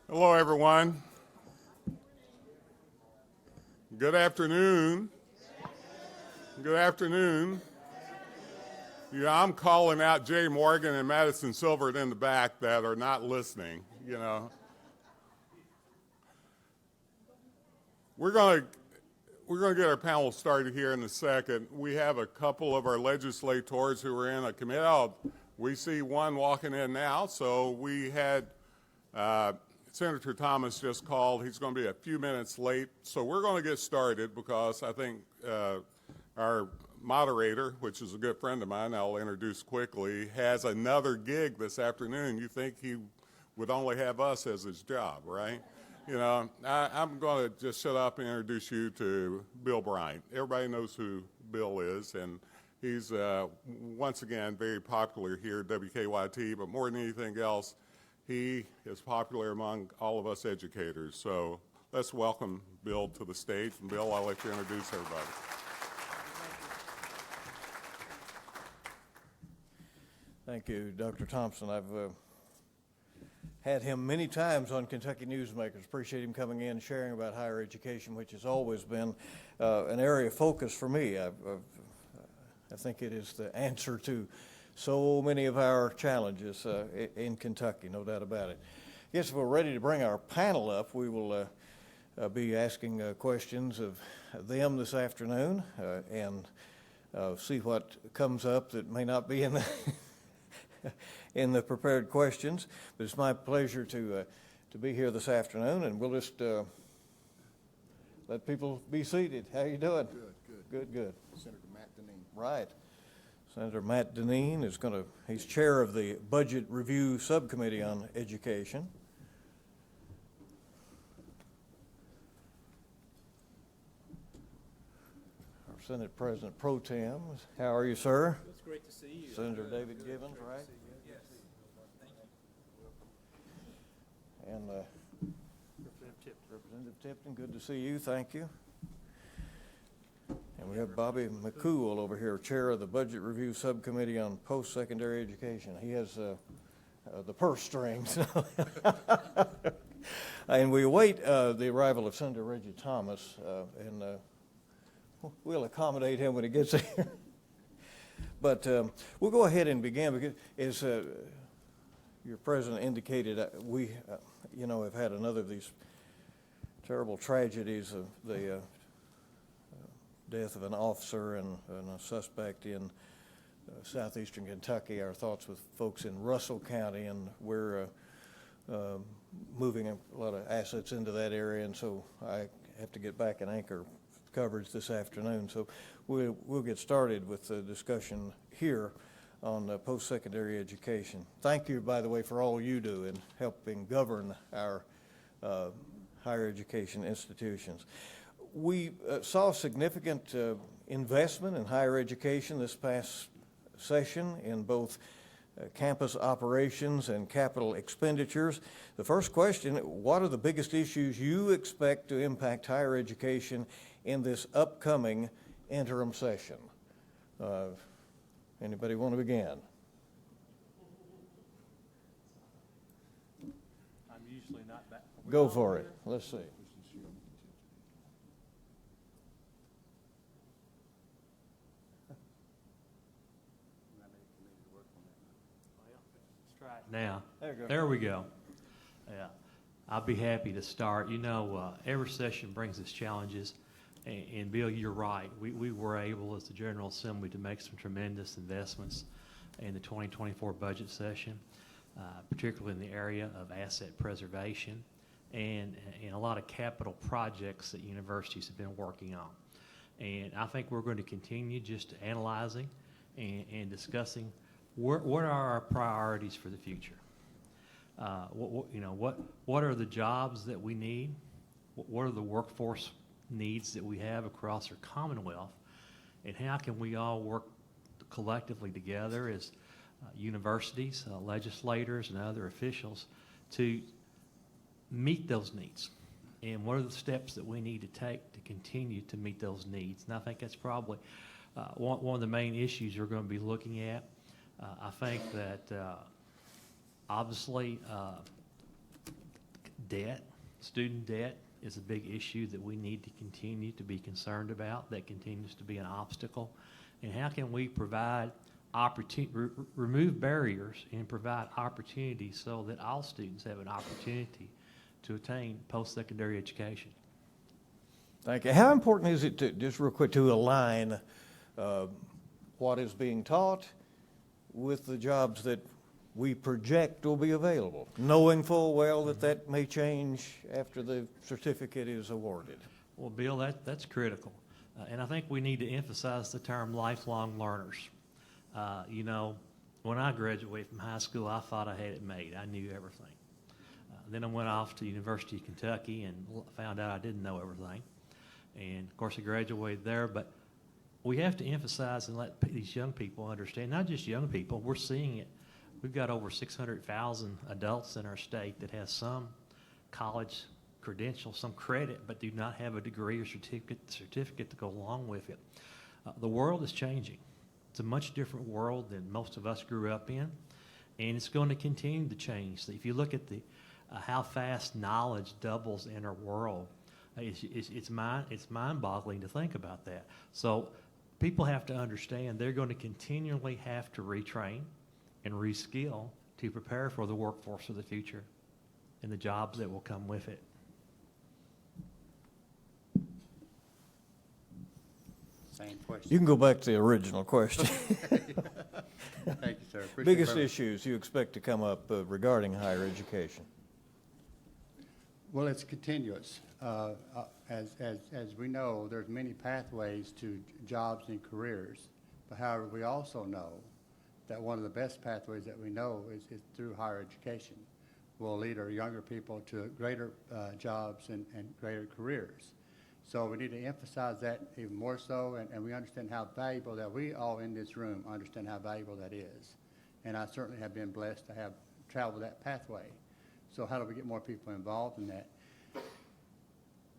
Hello, everyone. Good afternoon. Good afternoon. Yeah, I'm calling out Jay Morgan and Madison Silver in the back that are not listening, you know. We're going to get our panel started here in a second. We have a couple of our legislators who are in a committee. Oh, we see one walking in now. So we had Senator Thomas just called. He's going to be a few minutes late. So we're going to get started because I think our moderator, which is a good friend of mine, I'll introduce quickly, has another gig this afternoon. You think he would only have us as his job, right? You know, I'm going to just shut up and introduce you to Bill Bryant. Everybody knows who Bill is, and he's, once again, very popular here at WKYT, but more than anything else, he is popular among all of us educators. So let's welcome Bill to the stage. And Bill, I'll let you introduce everybody. Thank you, Dr. Thompson. I've had him many times on Kentucky Newsmakers. Appreciate him coming in and sharing about higher education, which has always been an area of focus for me. I think it is the answer to so many of our challenges in Kentucky, no doubt about it. I guess if we're ready to bring our panel up, we will be asking questions of them this afternoon and see what comes up that may not be in the in the prepared questions. But it's my pleasure to be here this afternoon, and we'll just let people be seated. How you doing? Good. Senator Matt Deneen. Right. Senator Matt Deneen is he's chair of the Budget Review Subcommittee on Education. Our Senate President Pro Tem, how are you, sir? It's great to see you. Senator David Gibbons, right? Yes. Thank you. And Representative Representative Tipton, good to see you. Thank you. And we have Bobby McCool over here, chair of the Budget Review Subcommittee on Postsecondary Education. He has the purse strings. And we await the arrival of Senator Reggie Thomas, and we'll accommodate him when he gets here. But we'll go ahead and begin because, as your president indicated, we, have had another of these terrible tragedies of the death of an officer and a suspect in southeastern Kentucky. Our thoughts with folks in Russell County, and we're moving a lot of assets into that area, and so I have to get back and anchor coverage this afternoon. So we'll get started with the discussion here on post-secondary education. Thank you, by the way, for all you do in helping govern our higher education institutions. We saw significant investment in higher education this past session in both campus operations and capital expenditures. The first question, what are the biggest issues you expect to impact higher education in this upcoming interim session? Anybody want to begin? I'm usually not back. Go for it. Let's see. Now, There we go. Yeah, I'll be happy to start. Every session brings us challenges, and Bill, you're right. We were able, as the General Assembly, to make some tremendous investments in the 2024 budget session, particularly in the area of asset preservation and a lot of capital projects that universities have been working on. And I think we're going to continue just analyzing and discussing what are our priorities for the future? What are the jobs that we need? What are the workforce needs that we have across our Commonwealth? And how can we all work collectively together as universities, legislators, and other officials to meet those needs? And what are the steps that we need to take to continue to meet those needs? And I think that's probably one of the main issues you're going to be looking at. I think that obviously debt, student debt is a big issue that we need to continue to be concerned about, that continues to be an obstacle. And how can we provide opportunity, remove barriers and provide opportunities so that all students have an opportunity to attain post-secondary education? Thank you. How important is it to, just real quick, to align what is being taught with the jobs that we project will be available, knowing full well that that may change after the certificate is awarded? Well, Bill, that's critical. And I think we need to emphasize the term lifelong learners. You know, when I graduated from high school, I thought I had it made. I knew everything. Then I went off to the University of Kentucky and found out I didn't know everything. And, of course, I graduated there. But we have to emphasize and let these young people understand, not just young people, we're seeing it. We've got over 600,000 adults in our state that have some college credential, some credit, but do not have a degree or certificate to go along with it. The world is changing. It's a much different world than most of us grew up in, and it's going to continue to change. So if you look at the how fast knowledge doubles in our world, it's mind-boggling to think about that. So people have to understand they're going to continually have to retrain and reskill to prepare for the workforce of the future and the jobs that will come with it. Same question. You can go back to the original question. Thank you, sir. Appreciate Biggest very much. issues you expect to come up regarding higher education? Well, it's continuous. As we know, there's many pathways to jobs and careers. But however, we also know that one of the best pathways that we know is through higher education. Will lead our younger people to greater jobs and greater careers. So we need to emphasize that even more so, and we understand how valuable that we all in this room understand how valuable that is. And I certainly have been blessed to have traveled that pathway. So how do we get more people involved in that?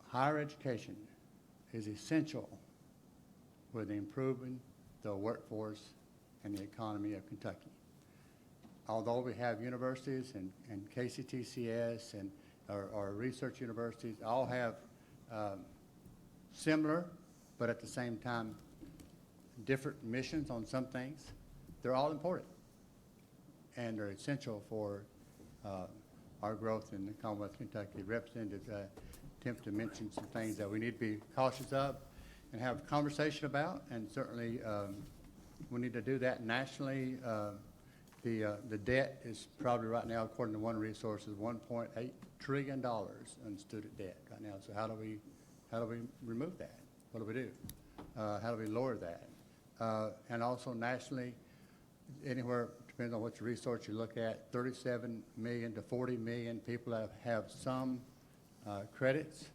Higher education is essential with improving the workforce and the economy of Kentucky. Although we have universities and KCTCS and our research universities all have similar, but at the same time, different missions on some things, they're all important. And they're essential for our growth in the Commonwealth of Kentucky. Representative Tipton mentioned some things that we need to be cautious of and have a conversation about, and certainly we need to do that nationally. The debt is probably right now, according to one resource, is $1.8 trillion in student debt right now. So how do we remove that? What do we do? How do we lower that? And also nationally, anywhere, depends on which resource you look at, 37 million to 40 million people have some credits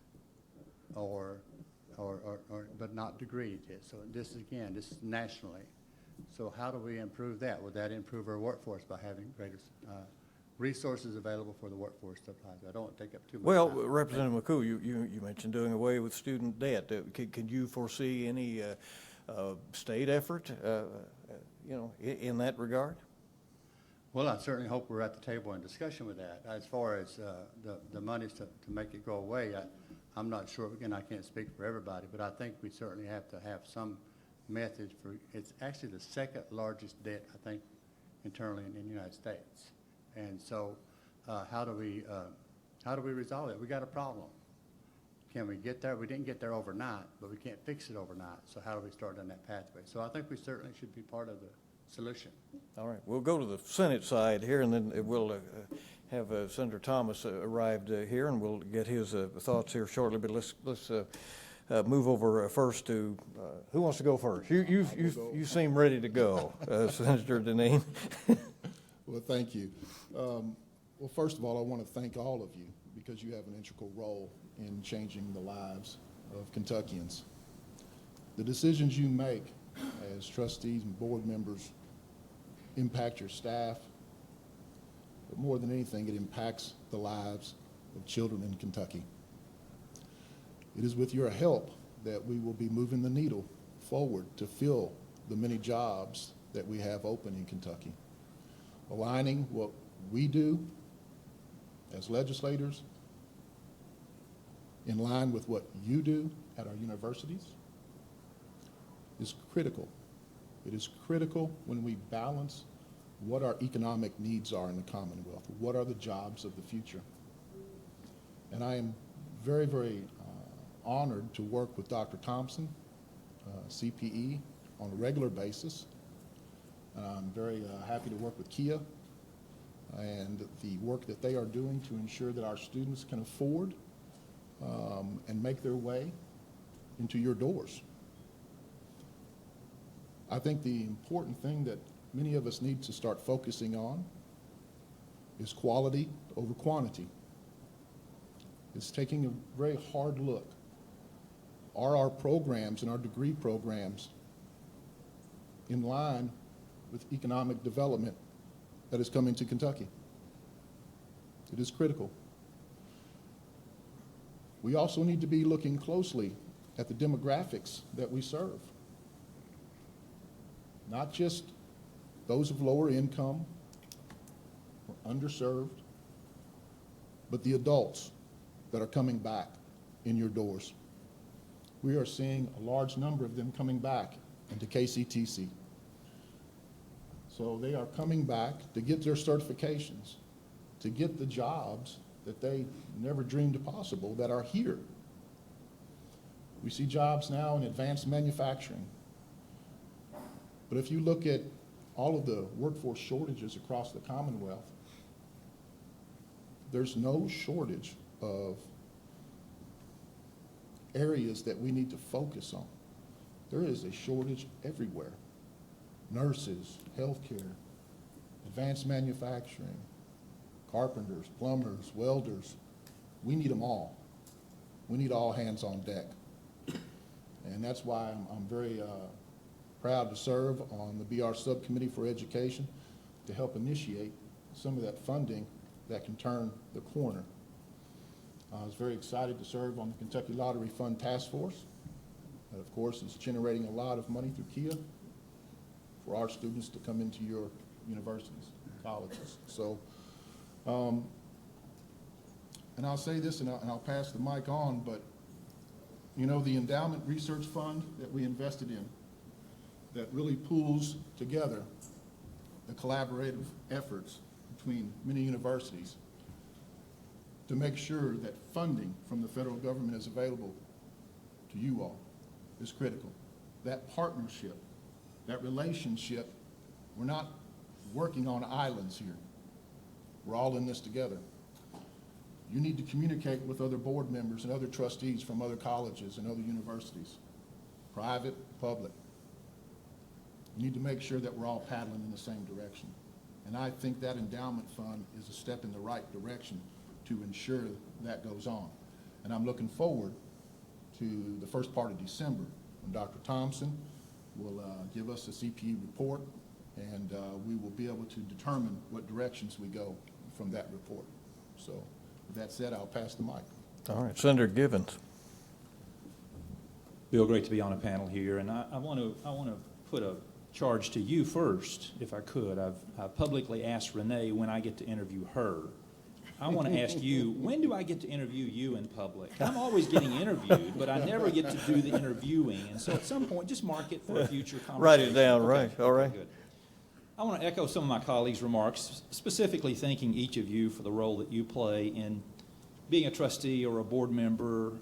but not degrees yet. So this is nationally. So how do we improve that? Would that improve our workforce by having greater resources available for the workforce to apply to? I don't want to take up too much Well, time. Representative McCool, you mentioned doing away with student debt. Can you foresee any state effort, in that regard? Well, I certainly hope we're at the table in discussion with that. As far as the monies to make it go away, I'm not sure. Again, I can't speak for everybody, but I think we certainly have to have some method for. It's actually the second largest debt, I think, internally in the United States. And so, how do we resolve it? We got a problem. Can we get there? We didn't get there overnight, but we can't fix it overnight. So how do we start on that pathway? So I think we certainly should be part of the solution. All right, we'll go to the Senate side here, and then we'll have Senator Thomas arrived here, and we'll get his thoughts here shortly. But let's move over first to who wants to go first? You seem ready to go, Senator Deneen. Well, thank you. Well, first of all, I want to thank all of you because you have an integral role in changing the lives of Kentuckians. The decisions you make as trustees and board members impact your staff, but more than anything, it impacts the lives of children in Kentucky. It is with your help that we will be moving the needle forward to fill the many jobs that we have open in Kentucky, aligning what we do as legislators in line with what you do at our universities is critical. It is critical when we balance what our economic needs are in the Commonwealth. What are the jobs of the future? And I am very, very honored to work with Dr. Thompson, CPE, on a regular basis. I'm very happy to work with Kia and the work that they are doing to ensure that our students can afford and make their way into your doors. I think the important thing that many of us need to start focusing on is quality over quantity. It's taking a very hard look. Are our programs and our degree programs in line with economic development that is coming to Kentucky? It is critical. We also need to be looking closely at the demographics that we serve. Not just those of lower income or underserved, but the adults that are coming back in your doors. We are seeing a large number of them coming back into KCTC. So they are coming back to get their certifications, to get the jobs that they never dreamed possible that are here. We see jobs now in advanced manufacturing. But if you look at all of the workforce shortages across the Commonwealth, there's no shortage of areas that we need to focus on. There is a shortage everywhere. Nurses, healthcare, advanced manufacturing, carpenters, plumbers, welders. We need them all. We need all hands on deck. And that's why I'm very proud to serve on the BR Subcommittee for Education to help initiate some of that funding that can turn the corner. I was very excited to serve on the Kentucky Lottery Fund Task Force. That, of course, is generating a lot of money through Kia for our students to come into your universities and colleges. So, and I'll say this and I'll pass the mic on, but you know, the endowment research fund that we invested in that really pulls together the collaborative efforts between many universities to make sure that funding from the federal government is available to you all is critical. That partnership, that relationship, we're not working on islands here. We're all in this together. You need to communicate with other board members and other trustees from other colleges and other universities, private, public. You need to make sure that we're all paddling in the same direction. And I think that endowment fund is a step in the right direction to ensure that goes on. And I'm looking forward to the first part of December when Dr. Thompson will give us a CPE report, and we will be able to determine what directions we go from that report. So with that said, I'll pass the mic. All right, Senator Givens. Bill, great to be on a panel here, and I want to put a charge to you first, if I could. I've publicly asked Renee when I get to interview her. I want to ask you, when do I get to interview you in public? I'm always getting interviewed, but I never get to do the interviewing, and so at some point, just mark it for a future conversation. Write it down, Okay, right, all right. Good. I want to echo some of my colleagues' remarks, specifically thanking each of you for the role that you play in being a trustee or a board member,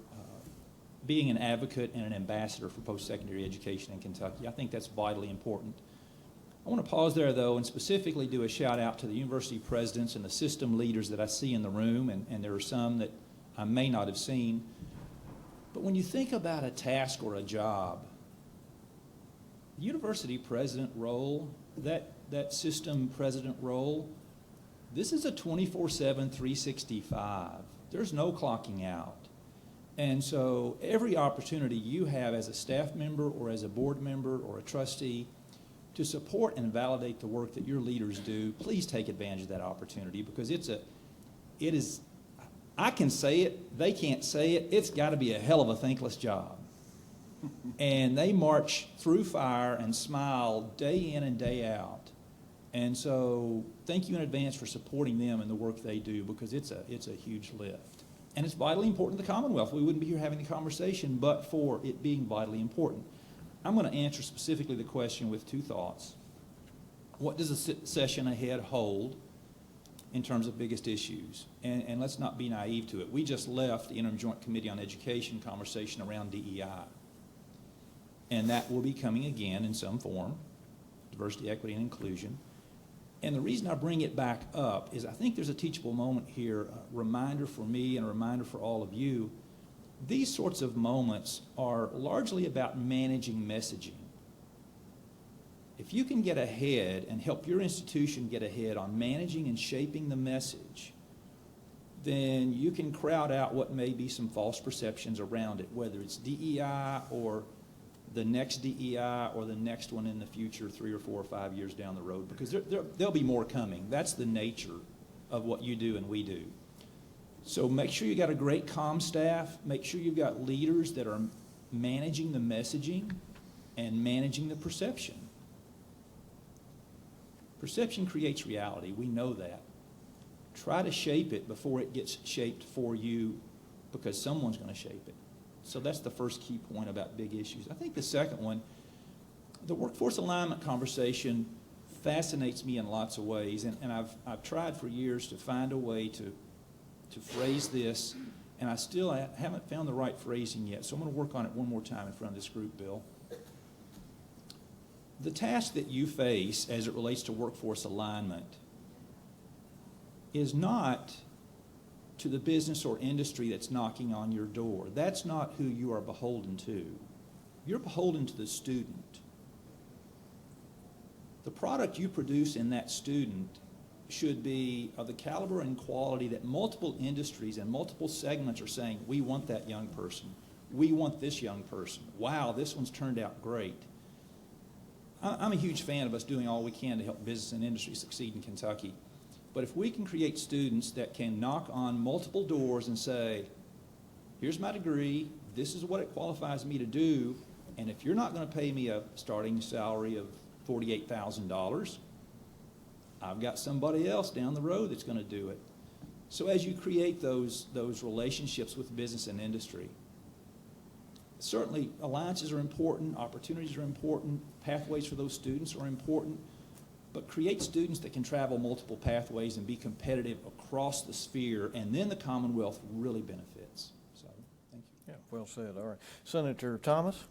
being an advocate and an ambassador for post-secondary education in Kentucky. I think that's vitally important. I want to pause there, though, and specifically do a shout-out to the university presidents and the system leaders that I see in the room, and there are some that I may not have seen. But when you think about a task or a job, the university president role, that system president role, this is a 24/7, 365. There's no clocking out. And so every opportunity you have as a staff member or as a board member or a trustee to support and validate the work that your leaders do, please take advantage of that opportunity, because it is, I can say it, they can't say it, it's got to be a hell of a thankless job. And they march through fire and smile day in and day out. And so thank you in advance for supporting them and the work they do, because it's a huge lift. And it's vitally important to the Commonwealth. We wouldn't be here having the conversation but for it being vitally important. I'm going to answer specifically the question with two thoughts. What does the session ahead hold in terms of biggest issues? And let's not be naive to it. We just left the Interim Joint Committee on Education conversation around DEI. And that will be coming again in some form, diversity, equity, and inclusion. And the reason I bring it back up is I think there's a teachable moment here, a reminder for me and a reminder for all of you. These sorts of moments are largely about managing messaging. If you can get ahead and help your institution get ahead on managing and shaping the message, then you can crowd out what may be some false perceptions around it, whether it's DEI or the next DEI or the next one in the future 3 or 4 or 5 years down the road, because there'll be more coming. That's the nature of what you do and we do. So make sure you got a great comm staff. Make sure you've got leaders that are managing the messaging and managing the perception. Perception creates reality. We know that. Try to shape it before it gets shaped for you, because someone's going to shape it. So that's the first key point about big issues. I think the second one, the workforce alignment conversation fascinates me in lots of ways, and I've tried for years to find a way to phrase this, and I still haven't found the right phrasing yet, so I'm going to work on it one more time in front of this group, Bill. The task that you face as it relates to workforce alignment is not to the business or industry that's knocking on your door. That's not who you are beholden to. You're beholden to the student. The product you produce in that student should be of the caliber and quality that multiple industries and multiple segments are saying, we want that young person. We want this young person. Wow, this one's turned out great. I'm a huge fan of us doing all we can to help business and industry succeed in Kentucky. But if we can create students that can knock on multiple doors and say, here's my degree, this is what it qualifies me to do, and if you're not going to pay me a starting salary of $48,000, I've got somebody else down the road that's going to do it. So as you create those relationships with business and industry, certainly alliances are important, opportunities are important, pathways for those students are important, but create students that can travel multiple pathways and be competitive across the sphere, and then the Commonwealth really benefits. So, thank you. Yeah, well said. All right. Senator Thomas?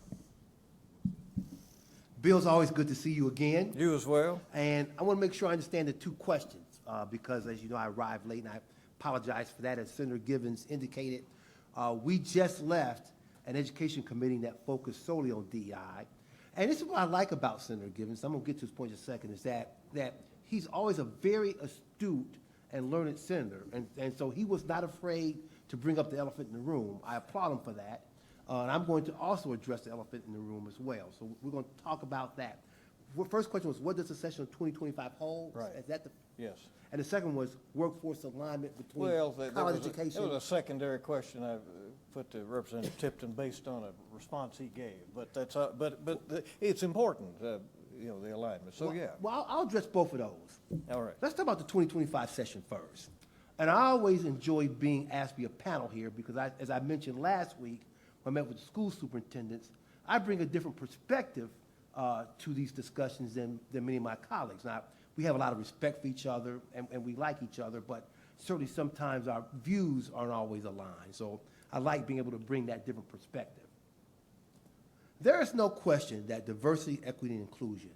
Bill, it's always good to see you again. You as well. And I want to make sure I understand the two questions, because as you know, I arrived late, and I apologize for that. As Senator Givens indicated, we just left an education committee that focused solely on DEI. And this is what I like about Senator Givens. I'm going to get to his point in a second, is that he's always a very astute and learned senator. And so he was not afraid to bring up the elephant in the room. I applaud him for that. And I'm going to also address the elephant in the room as well. So we're going to talk about that. First question was, what does the session of 2025 hold? Right. Is that the? Yes. And the second was workforce alignment between Well, college education. It was a secondary question I put to Representative Tipton based on a response he gave. But that's but it's important, you know, the alignment. So yeah. Well, I'll address both of those. All right. Let's talk about the 2025 session first. And I always enjoy being asked to be a panel here because, as I mentioned last week, when I met with the school superintendents, I bring a different perspective to these discussions than many of my colleagues. Now, we have a lot of respect for each other, and we like each other, but certainly sometimes our views aren't always aligned. So I like being able to bring that different perspective. There is no question that diversity, equity, and inclusion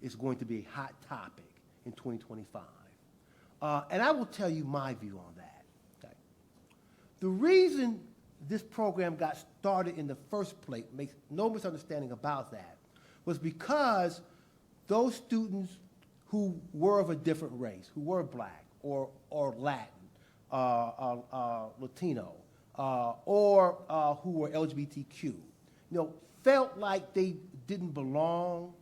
is going to be a hot topic in 2025. And I will tell you my view on that. Okay? The reason this program got started in the first place, makes no misunderstanding about that, was because those students who were of a different race, who were black or Latin, Latino, or who were LGBTQ, felt like they didn't belong,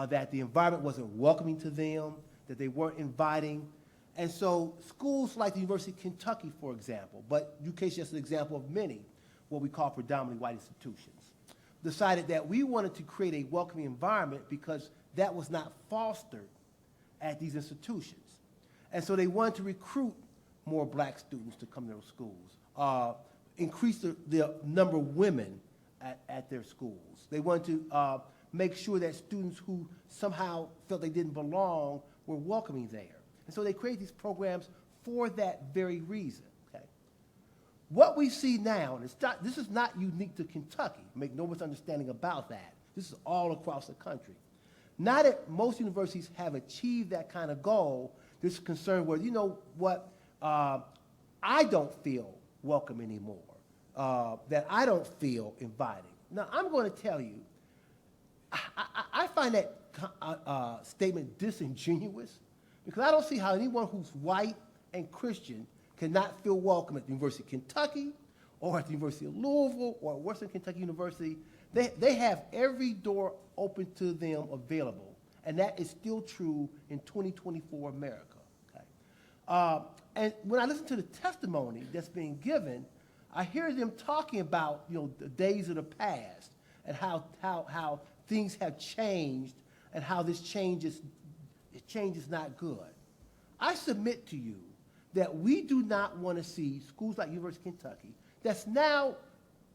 that the environment wasn't welcoming to them, that they weren't inviting. And so schools like the University of Kentucky, for example, but UK is just an example of many, what we call predominantly white institutions, decided that we wanted to create a welcoming environment because that was not fostered at these institutions. And so they wanted to recruit more black students to come to their schools, increase the number of women at their schools. They wanted to make sure that students who somehow felt they didn't belong were welcoming there. And so they created these programs for that very reason. Okay? What we see now, and this is not unique to Kentucky, make no misunderstanding about that. This is all across the country. Now that most universities have achieved that kind of goal, there's concern where, you know what, I don't feel welcome anymore, that I don't feel inviting. Now, I'm going to tell you, I find that statement disingenuous, because I don't see how anyone who's white and Christian cannot feel welcome at the University of Kentucky or at the University of Louisville or Western Kentucky University. They have every door open to them available, and that is still true in 2024 America. Okay? And when I listen to the testimony that's being given, I hear them talking about, you know, the days of the past and how things have changed and how this change is not good. I submit to you that we do not want to see schools like University of Kentucky, that's now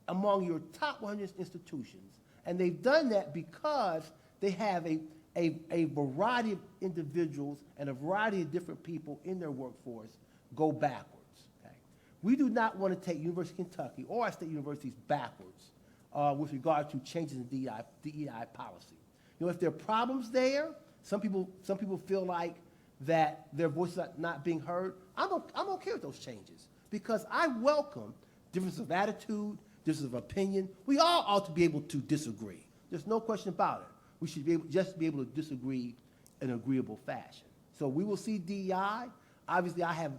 among your top 100 institutions, and they've done that because they have a variety of individuals and a variety of different people in their workforce go backwards. Okay? We do not want to take University of Kentucky or our state universities backwards with regard to changes in DEI policy. You know, if there are problems there, some people feel like that their voices are not being heard. I'm okay with those changes because I welcome differences of attitude, differences of opinion. We all ought to be able to disagree. There's no question about it. We should be able to disagree in an agreeable fashion. So we will see DEI. Obviously, I have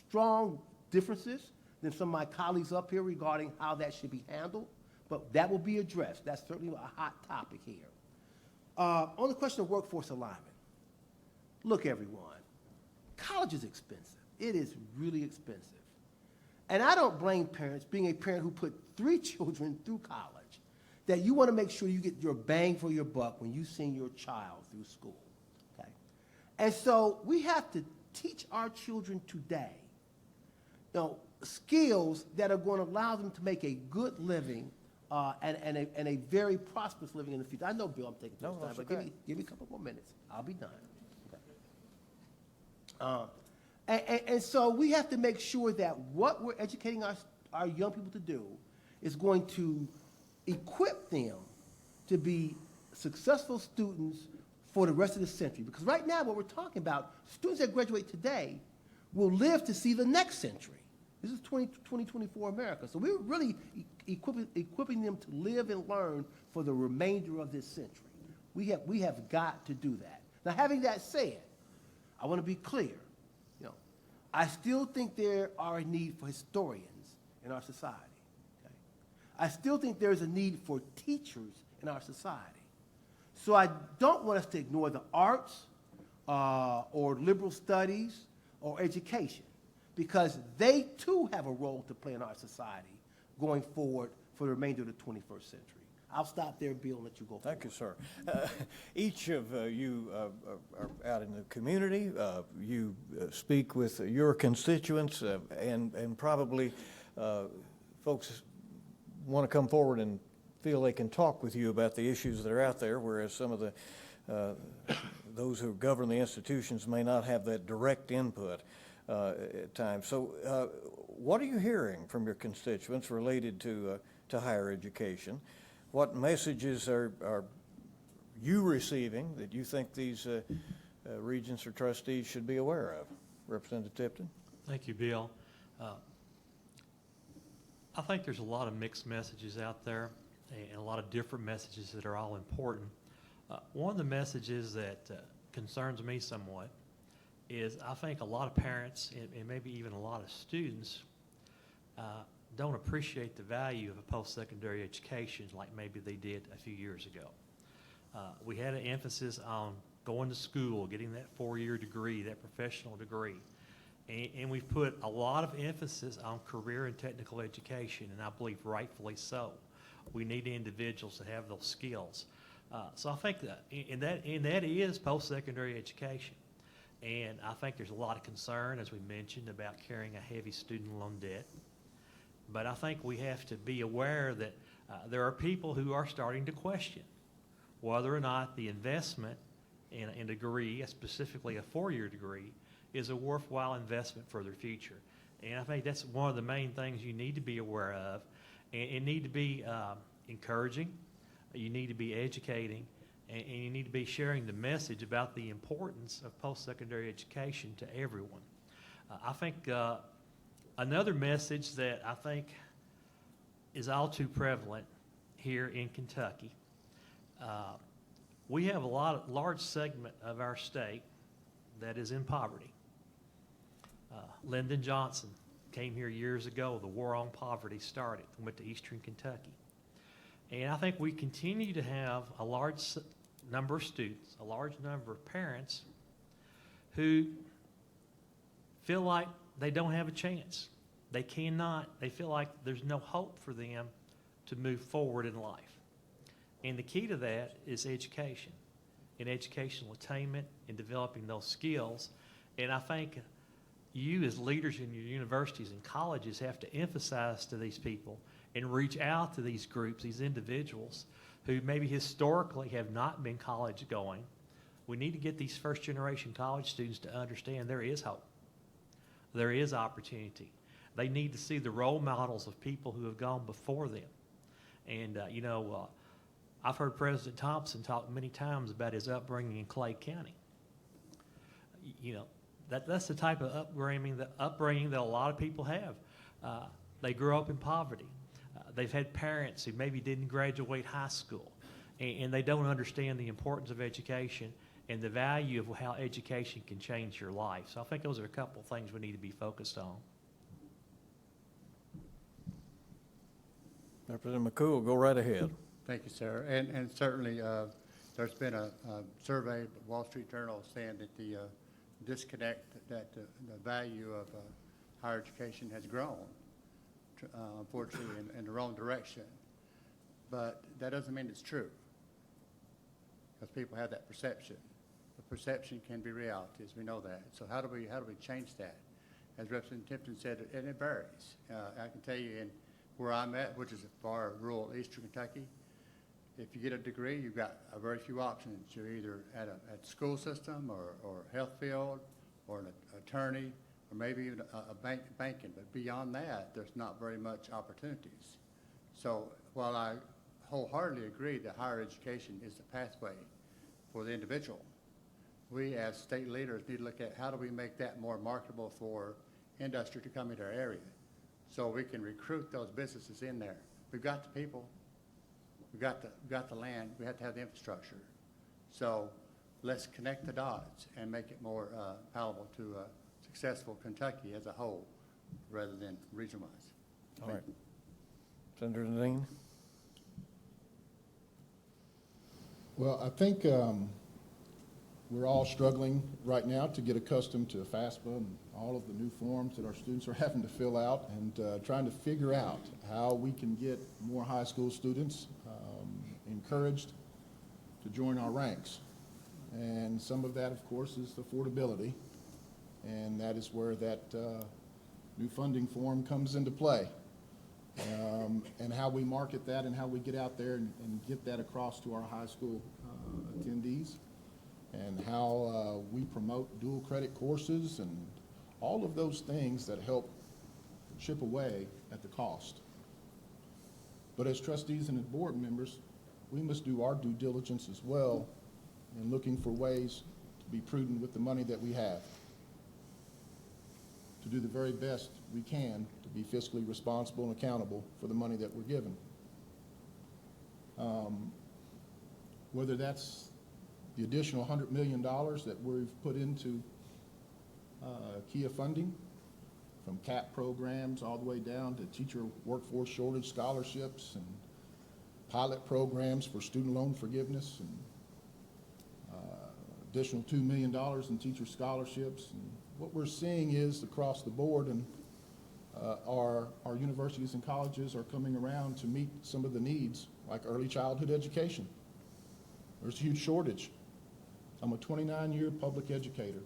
strong differences than some of my colleagues up here regarding how that should be handled, but that will be addressed. That's certainly a hot topic here. On the question of workforce alignment, look, everyone, college is expensive. It is really expensive. And I don't blame parents, being a parent who put 3 children through college, that you want to make sure you get your bang for your buck when you send your child through school. Okay? And so we have to teach our children today, you know, skills that are going to allow them to make a good living and a very prosperous living in the future. I know, Bill, I'm taking too much time, but okay. give me a couple more minutes. I'll be done. Okay. And so we have to make sure that what we're educating our young people to do is going to equip them to be successful students for the rest of the century. Because right now, what we're talking about, students that graduate today will live to see the next century. This is 2024 America. So we're really equipping them to live and learn for the remainder of this century. We have got to do that. Now, having that said, I want to be clear. You know, I still think there are a need for historians in our society. Okay? I still think there's a need for teachers in our society. So I don't want us to ignore the arts or liberal studies or education, because they too have a role to play in our society going forward for the remainder of the 21st century. I'll stop there, Bill, and let you go forward. Thank you, sir. Each of you are out in the community. You speak with your constituents, and probably folks want to come forward and feel they can talk with you about the issues that are out there, whereas some of those who govern the institutions may not have that direct input at times. So what are you hearing from your constituents related to higher education? What messages are you receiving that you think these regents or trustees should be aware of? Representative Tipton? Thank you, Bill. I think there's a lot of mixed messages out there and a lot of different messages that are all important. One of the messages that concerns me somewhat is I think a lot of parents and maybe even a lot of students don't appreciate the value of a post-secondary education like maybe they did a few years ago. We had an emphasis on going to school, getting that 4-year degree, that professional degree. And we've put a lot of emphasis on career and technical education, and I believe rightfully so. We need individuals that have those skills. So I think that, and that is post-secondary education. And I think there's a lot of concern, as we mentioned, about carrying a heavy student loan debt. But I think we have to be aware that there are people who are starting to question whether or not the investment in a degree, specifically a four-year degree, is a worthwhile investment for their future. And I think that's one of the main things you need to be aware of, and need to be encouraging, you need to be educating, and you need to be sharing the message about the importance of post-secondary education to everyone. I think another message that I think is all too prevalent here in Kentucky, we have a large segment of our state that is in poverty. Lyndon Johnson came here years ago. The war on poverty started and went to eastern Kentucky. And I think we continue to have a large number of students, a large number of parents who feel like they don't have a chance. They cannot, they feel like there's no hope for them to move forward in life. And the key to that is education and educational attainment and developing those skills. And I think you as leaders in your universities and colleges have to emphasize to these people and reach out to these groups, these individuals who maybe historically have not been college going. We need to get these first generation college students to understand there is hope. There is opportunity. They need to see the role models of people who have gone before them. And, I've heard President Thompson talk many times about his upbringing in Clay County. That's the type of upbringing that a lot of people have. They grew up in poverty. They've had parents who maybe didn't graduate high school, and they don't understand the importance of education and the value of how education can change your life. So I think those are a couple of things we need to be focused on. Representative McCool, go right ahead. Thank you, sir. And certainly, there's been a survey, Wall Street Journal, saying that the disconnect, that the value of higher education has grown, unfortunately, in the wrong direction. But that doesn't mean it's true, because people have that perception. The perception can be reality, as we know that. So how do we change that? As Representative Tipton said, and it varies. I can tell you in where I'm at, which is far rural eastern Kentucky, if you get a degree, you've got a very few options. You're either at a school system or health field or an attorney or maybe even a banking. But beyond that, there's not very much opportunities. So while I wholeheartedly agree that higher education is the pathway for the individual, we as state leaders need to look at how do we make that more marketable for industry to come into our area so we can recruit those businesses in there. We've got the people. We've got the land. We have to have the infrastructure. So let's connect the dots and make it more palatable to successful Kentucky as a whole rather than region-wise. All right. Senator Deneen. Well, I think we're all struggling right now to get accustomed to FAFSA and all of the new forms that our students are having to fill out, and trying to figure out how we can get more high school students encouraged to join our ranks. And some of that, of course, is affordability, and that is where that new funding form comes into play. And how we market that and how we get out there and get that across to our high school attendees, and how we promote dual credit courses and all of those things that help chip away at the cost. But as trustees and as board members, we must do our due diligence as well in looking for ways to be prudent with the money that we have, to do the very best we can to be fiscally responsible and accountable for the money that we're given. Whether that's the additional $100 million that we've put into KIA funding, from CAP programs all the way down to teacher workforce shortage scholarships and pilot programs for student loan forgiveness, and additional $2 million in teacher scholarships. And what we're seeing is across the board, and our universities and colleges are coming around to meet some of the needs, like early childhood education. There's a huge shortage. I'm a 29-year public educator.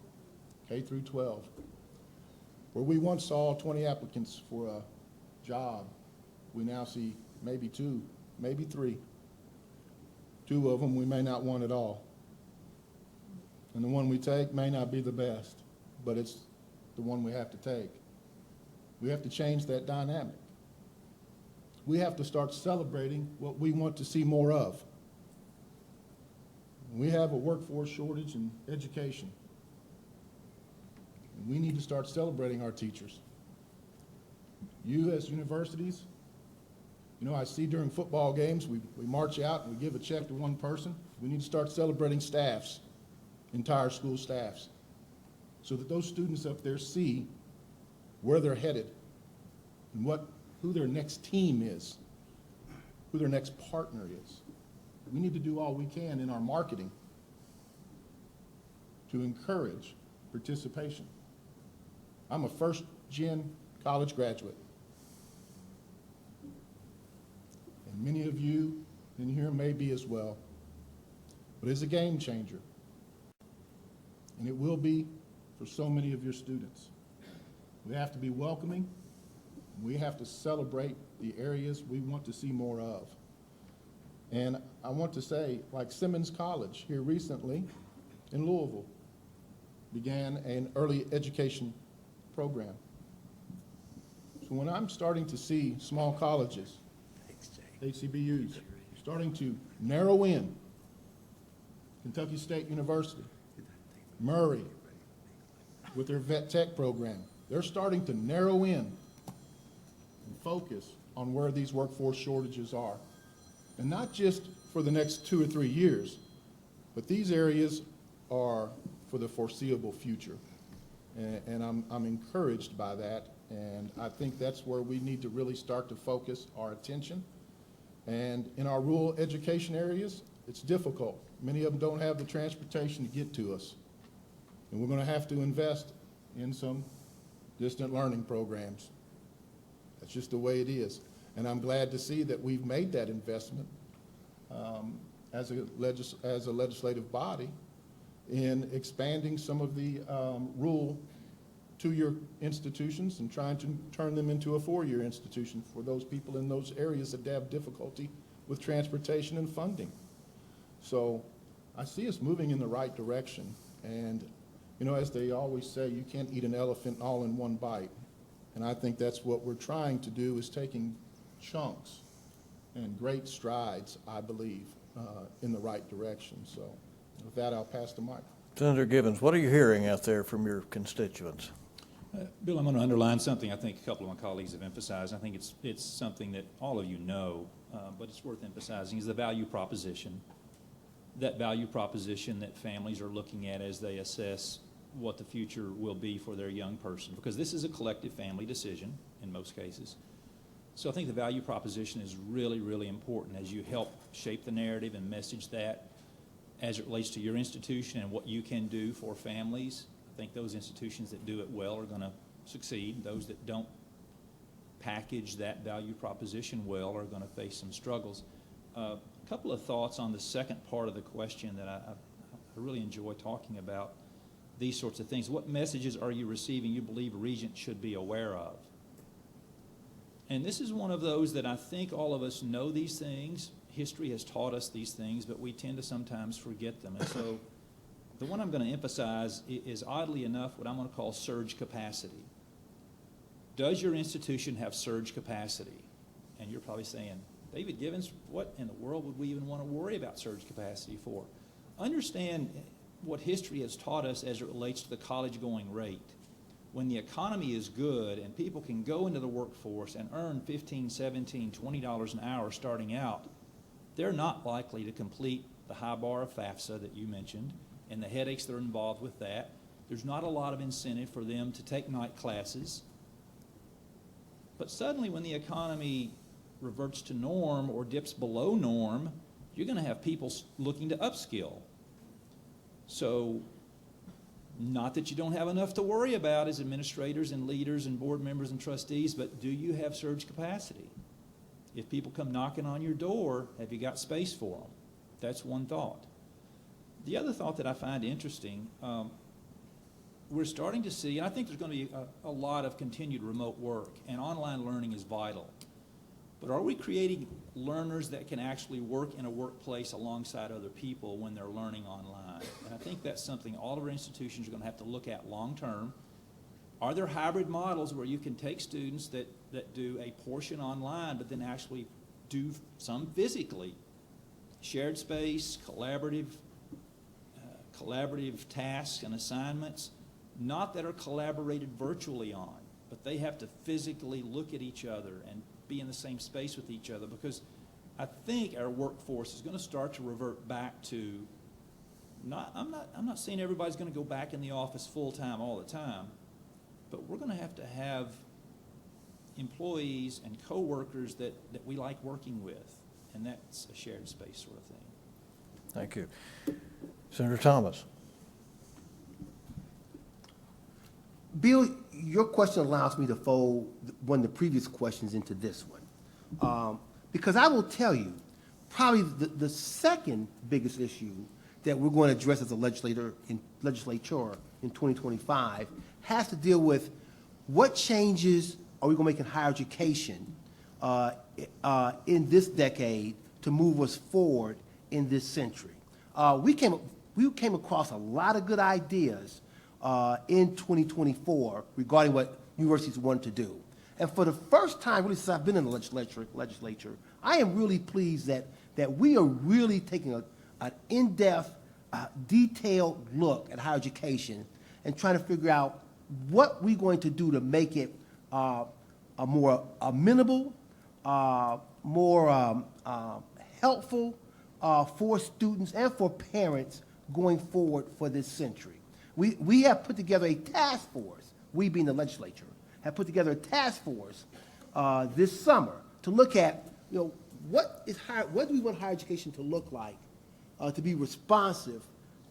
K through 12. Where we once saw 20 applicants for a job, we now see maybe 2, maybe 3. 2 of them we may not want at all. And the one we take may not be the best, but it's the one we have to take. We have to change that dynamic. We have to start celebrating what we want to see more of. We have a workforce shortage in education. And we need to start celebrating our teachers. You as universities, you know, I see during football games, we march out and we give a check to one person. We need to start celebrating staffs, entire school staffs, so that those students up there see where they're headed and who their next team is, who their next partner is. We need to do all we can in our marketing to encourage participation. I'm a first-gen college graduate. And many of you in here may be as well. But it's a game changer. And it will be for so many of your students. We have to be welcoming. We have to celebrate the areas we want to see more of. And I want to say, like Simmons College here recently in Louisville began an early education program. So when I'm starting to see small colleges, HCBUs, starting to narrow in, Kentucky State University, Murray, with their Vet Tech program, they're starting to narrow in and focus on where these workforce shortages are. And not just for the next 2 or 3 years, but these areas are for the foreseeable future. And I'm encouraged by that, and I think that's where we need to really start to focus our attention. And in our rural education areas, it's difficult. Many of them don't have the transportation to get to us. And we're going to have to invest in some distant learning programs. That's just the way it is. And I'm glad to see that we've made that investment as a legislative body in expanding some of the rural two-year institutions and trying to turn them into a 4-year institution for those people in those areas that have difficulty with transportation and funding. So I see us moving in the right direction. And, you know, as they always say, you can't eat an elephant all in one bite. And I think that's what we're trying to do, is taking chunks and great strides, I believe, in the right direction. So with that, I'll pass the mic. Senator Gibbons, what are you hearing out there from your constituents? Bill, I'm going to underline something I think a couple of my colleagues have emphasized. I think it's something that all of you know, but it's worth emphasizing, is the value proposition. That value proposition that families are looking at as they assess what the future will be for their young person, because this is a collective family decision in most cases. So I think the value proposition is really, really important as you help shape the narrative and message that as it relates to your institution and what you can do for families. I think those institutions that do it well are going to succeed. Those that don't package that value proposition well are going to face some struggles. A couple of thoughts on the second part of the question that I really enjoy talking about, these sorts of things. What messages are you receiving you believe Regents should be aware of? And this is one of those that I think all of us know these things. History has taught us these things, but we tend to sometimes forget them. And so the one I'm going to emphasize is, oddly enough, what I'm going to call surge capacity. Does your institution have surge capacity? And you're probably saying, David Gibbons, what in the world would we even want to worry about surge capacity for? Understand what history has taught us as it relates to the college-going rate. When the economy is good and people can go into the workforce and earn $15, $17, $20 an hour starting out, they're not likely to complete the high bar of FAFSA that you mentioned and the headaches that are involved with that. There's not a lot of incentive for them to take night classes. But suddenly when the economy reverts to norm or dips below norm, you're going to have people looking to upskill. So not that you don't have enough to worry about as administrators and leaders and board members and trustees, but do you have surge capacity? If people come knocking on your door, have you got space for them? That's one thought. The other thought that I find interesting, we're starting to see, and I think there's going to be a lot of continued remote work, and online learning is vital. But are we creating learners that can actually work in a workplace alongside other people when they're learning online? And I think that's something all of our institutions are going to have to look at long-term. Are there hybrid models where you can take students that do a portion online, but then actually do some physically? Shared space, collaborative tasks and assignments, not that are collaborated virtually on, but they have to physically look at each other and be in the same space with each other, because I think our workforce is going to start to revert back to I'm not saying everybody's going to go back in the office full-time all the time, but we're going to have employees and coworkers that we like working with, and that's a shared space sort of thing. Thank you. Senator Thomas. Bill, your question allows me to fold one of the previous questions into this one. Because I will tell you, probably the second biggest issue that we're going to address as a legislature in 2025 has to deal with what changes are we going to make in higher education in this decade to move us forward in this century. We came across a lot of good ideas in 2024 regarding what universities want to do. And for the first time, really since I've been in the legislature, I am really pleased that we are really taking an in-depth, detailed look at higher education and trying to figure out what we're going to do to make it a more amenable, more helpful for students and for parents going forward for this century. We have put together a task force, we being the legislature, have put together a task force this summer to look at, what do we want higher education to look like to be responsive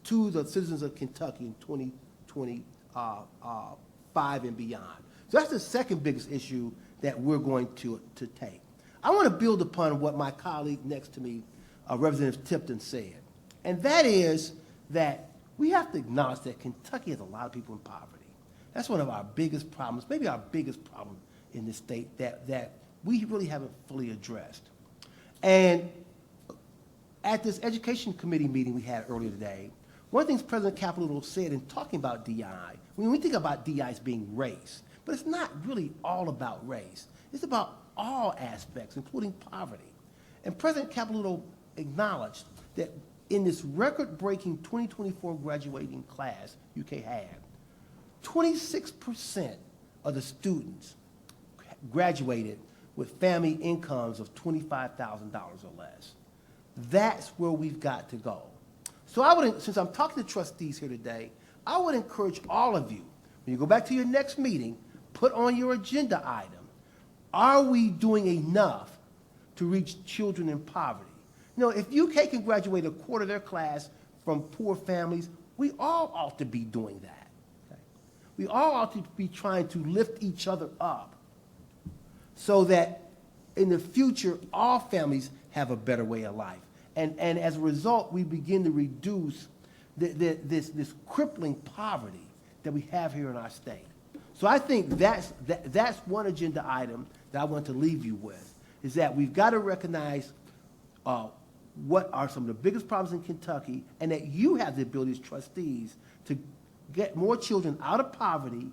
to the citizens of Kentucky in 2025 and beyond. So that's the second biggest issue that we're going to take. I want to build upon what my colleague next to me, Representative Tipton, said, and that is that we have to acknowledge that Kentucky has a lot of people in poverty. That's one of our biggest problems, maybe our biggest problem in this state that we really haven't fully addressed. And at this education committee meeting we had earlier today, one of the things President Capitol said in talking about DI, when we think about DI as being race, but it's not really all about race. It's about all aspects, including poverty. And President Capitol acknowledged that in this record-breaking 2024 graduating class UK had, 26% of the students graduated with family incomes of $25,000 or less. That's where we've got to go. So since I'm talking to trustees here today, I would encourage all of you, when you go back to your next meeting, put on your agenda item, are we doing enough to reach children in poverty? If UK can graduate a quarter of their class from poor families, we all ought to be doing that. Okay? We all ought to be trying to lift each other up so that in the future, all families have a better way of life. And as a result, we begin to reduce this crippling poverty that we have here in our state. So I think that's one agenda item that I want to leave you with, is that we've got to recognize what are some of the biggest problems in Kentucky, and that you have the ability as trustees to get more children out of poverty,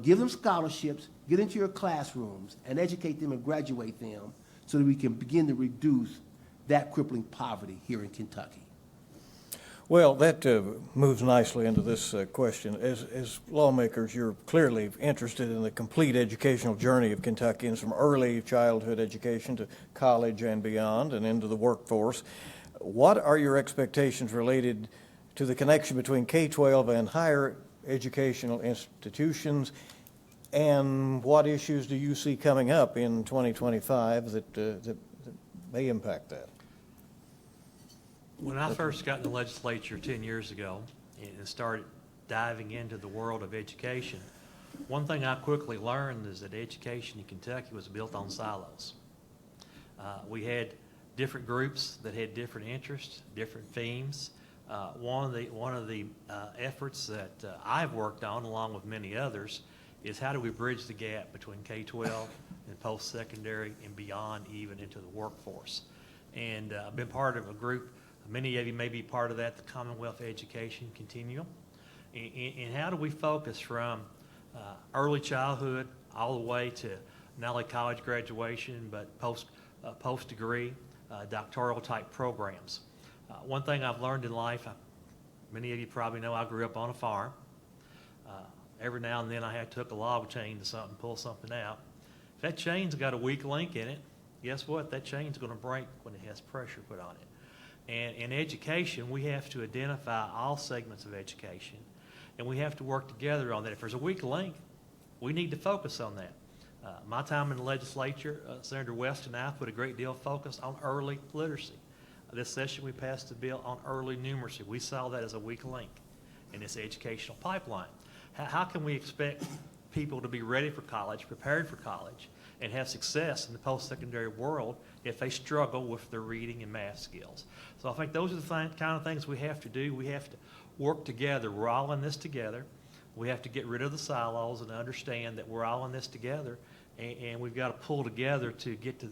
give them scholarships, get into your classrooms, and educate them and graduate them so that we can begin to reduce that crippling poverty here in Kentucky. Well, that moves nicely into this question. As lawmakers, you're clearly interested in the complete educational journey of Kentuckians, from early childhood education to college and beyond and into the workforce. What are your expectations related to the connection between K-12 and higher educational institutions, and what issues do you see coming up in 2025 that may impact that? When I first got in the legislature 10 years ago and started diving into the world of education, one thing I quickly learned is that education in Kentucky was built on silos. We had different groups that had different interests, different themes. One of the efforts that I've worked on, along with many others, is how do we bridge the gap between K-12 and post-secondary and beyond, even into the workforce. And I've been part of a group, many of you may be part of that, the Commonwealth Education Continuum. And how do we focus from early childhood all the way to not only college graduation, but post-degree, doctoral type programs. One thing I've learned in life, many of you probably know I grew up on a farm. Every now and then I had to hook a log chain to something, pull something out. If that chain's got a weak link in it, guess what? That chain's going to break when it has pressure put on it. And in education, we have to identify all segments of education, and we have to work together on that. If there's a weak link, we need to focus on that. My time in the legislature, Senator West and I put a great deal of focus on early literacy. This session we passed a bill on early numeracy. We saw that as a weak link in this educational pipeline. How can we expect people to be ready for college, prepared for college, and have success in the post-secondary world if they struggle with their reading and math skills? So I think those are the kind of things we have to do. We have to work together. We're all in this together. We have to get rid of the silos and understand that we're all in this together, and we've got to pull together to get to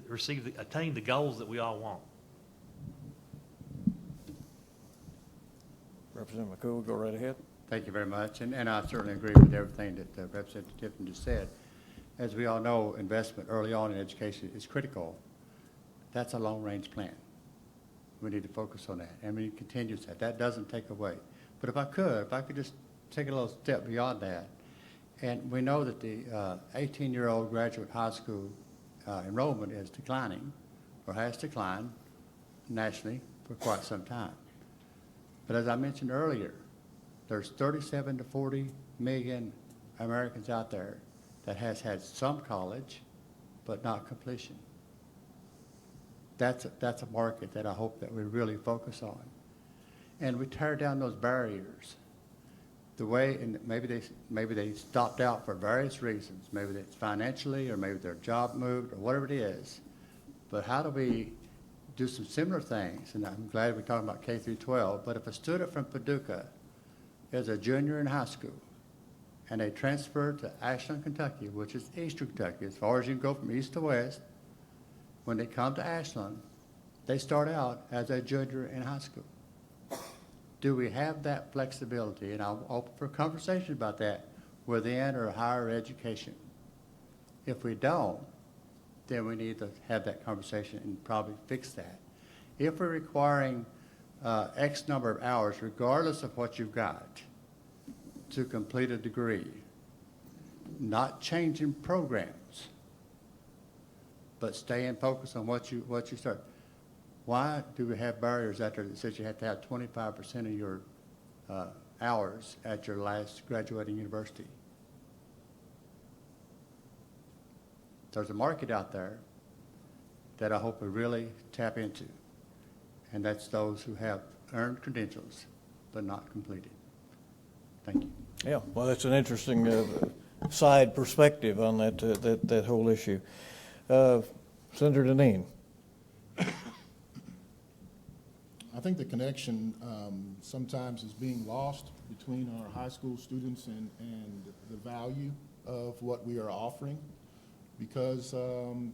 attain the goals that we all want. Representative McCool, go right ahead. Thank you very much, and I certainly agree with everything that Representative Tipton just said. As we all know, investment early on in education is critical. That's a long-range plan. We need to focus on that, and we need to continue that. That doesn't take away. But if I could just take a little step beyond that, and we know that the 18-year-old graduate high school enrollment is declining, or has declined nationally for quite some time. But as I mentioned earlier, there's 37 to 40 million Americans out there that has had some college, but not completion. That's a market that I hope that we really focus on. And we tear down those barriers. The way, and maybe they stopped out for various reasons. Maybe it's financially, or maybe their job moved, or whatever it is. But how do we do some similar things? And I'm glad we're talking about K through 12, but if a student from Paducah is a junior in high school, and they transfer to Ashland, Kentucky, which is Eastern Kentucky, as far as you can go from east to west, when they come to Ashland, they start out as a junior in high school. Do we have that flexibility? And I'm open for conversation about that within or higher education. If we don't, then we need to have that conversation and probably fix that. If we're requiring X number of hours, regardless of what you've got, to complete a degree, not changing programs, but staying focused on what you start. Why do we have barriers out there that says you have to have 25% of your hours at your last graduating university? There's a market out there that I hope we really tap into, and that's those who have earned credentials but not completed. Thank you. Yeah, well, that's an interesting side perspective on that whole issue. Senator Deneen. I think the connection sometimes is being lost between our high school students and the value of what we are offering, because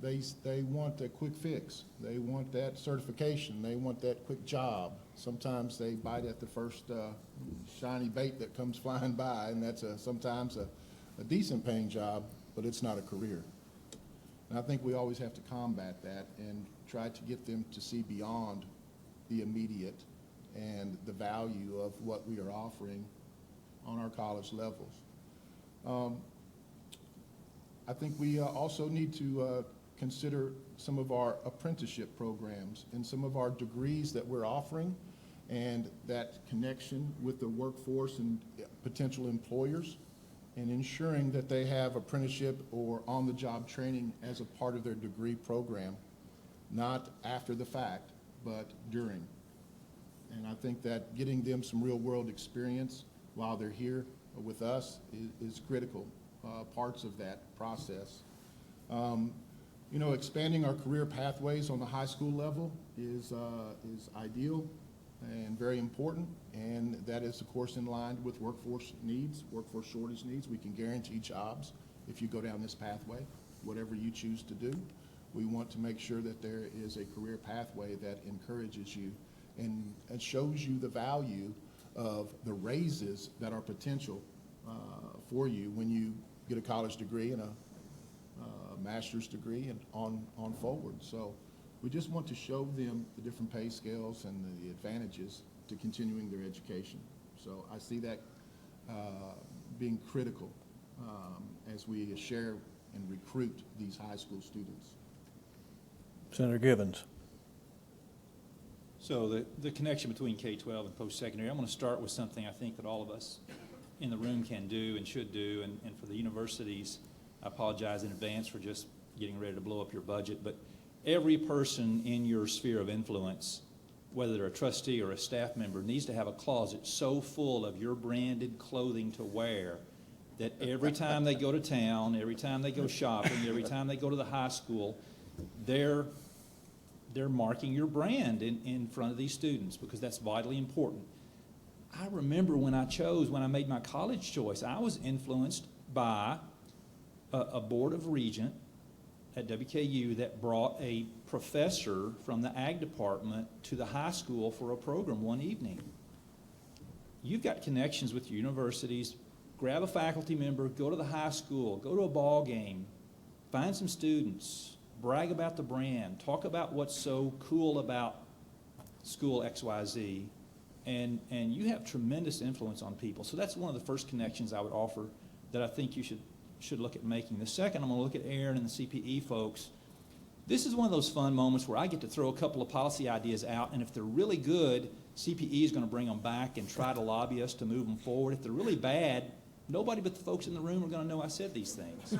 they want a quick fix. They want that certification. They want that quick job. Sometimes they bite at the first shiny bait that comes flying by, and that's sometimes a decent paying job, but it's not a career. And I think we always have to combat that and try to get them to see beyond the immediate and the value of what we are offering on our college levels. I think we also need to consider some of our apprenticeship programs and some of our degrees that we're offering, and that connection with the workforce and potential employers, and ensuring that they have apprenticeship or on-the-job training as a part of their degree program, not after the fact, but during. And I think that getting them some real-world experience while they're here with us is critical parts of that process. You know, expanding our career pathways on the high school level is ideal. and very important, and that is, of course, in line with workforce needs, workforce shortage needs. We can guarantee jobs if you go down this pathway, whatever you choose to do. We want to make sure that there is a career pathway that encourages you and shows you the value of the raises that are potential for you when you get a college degree and a master's degree and on forward. So we just want to show them the different pay scales and the advantages to continuing their education. So I see that being critical as we share and recruit these high school students. Senator Givens. So the connection between K-12 and post-secondary, I'm going to start with something I think that all of us in the room can do and should do, and for the universities, I apologize in advance for just getting ready to blow up your budget, but every person in your sphere of influence, whether they're a trustee or a staff member, needs to have a closet so full of your branded clothing to wear that every time they go to town, every time they go shopping, every time they go to the high school, they're marking your brand in front of these students, because that's vitally important. I remember when I made my college choice, I was influenced by a board of regent at WKU that brought a professor from the ag department to the high school for a program one evening. You've got connections with your universities. Grab a faculty member, go to the high school, go to a ball game, find some students, brag about the brand, talk about what's so cool about school XYZ, and you have tremendous influence on people. So that's one of the first connections I would offer that I think you should look at making. The second, I'm going to look at Aaron and the CPE folks. This is one of those fun moments where I get to throw a couple of policy ideas out, and if they're really good, CPE is going to bring them back and try to lobby us to move them forward. If they're really bad, nobody but the folks in the room are going to know I said these things.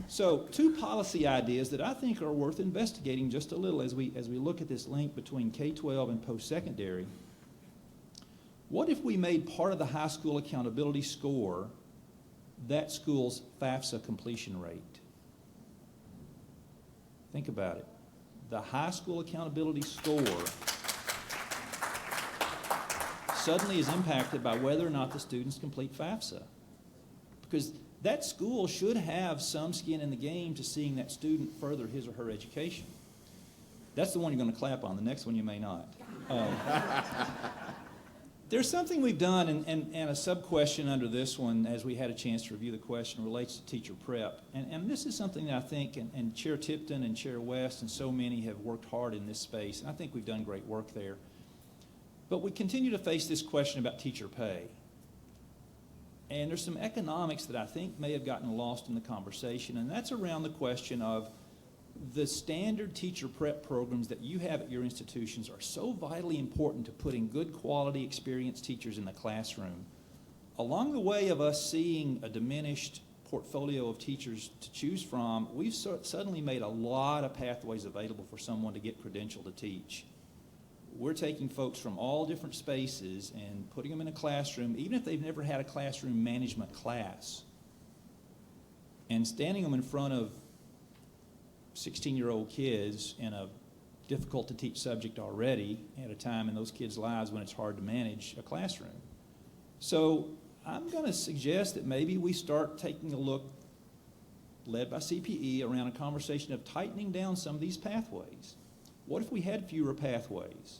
So 2 policy ideas that I think are worth investigating just a little as we look at this link between K-12 and post-secondary. What if we made part of the high school accountability score that school's FAFSA completion rate? Think about it. The high school accountability score suddenly is impacted by whether or not the students complete FAFSA. Because that school should have some skin in the game to seeing that student further his or her education. That's the one you're going to clap on. The next one you may not. There's something we've done, and a sub-question under this one, as we had a chance to review the question, relates to teacher prep. And this is something that I think, and Chair Tipton and Chair West and so many have worked hard in this space, and I think we've done great work there. But we continue to face this question about teacher pay. And there's some economics that I think may have gotten lost in the conversation, and that's around the question of the standard teacher prep programs that you have at your institutions are so vitally important to putting good quality experienced teachers in the classroom. Along the way of us seeing a diminished portfolio of teachers to choose from, we've suddenly made a lot of pathways available for someone to get credentialed to teach. We're taking folks from all different spaces and putting them in a classroom, even if they've never had a classroom management class, and standing them in front of 16-year-old kids in a difficult-to-teach subject already at a time in those kids' lives when it's hard to manage a classroom. So I'm going to suggest that maybe we start taking a look, led by CPE, around a conversation of tightening down some of these pathways. What if we had fewer pathways?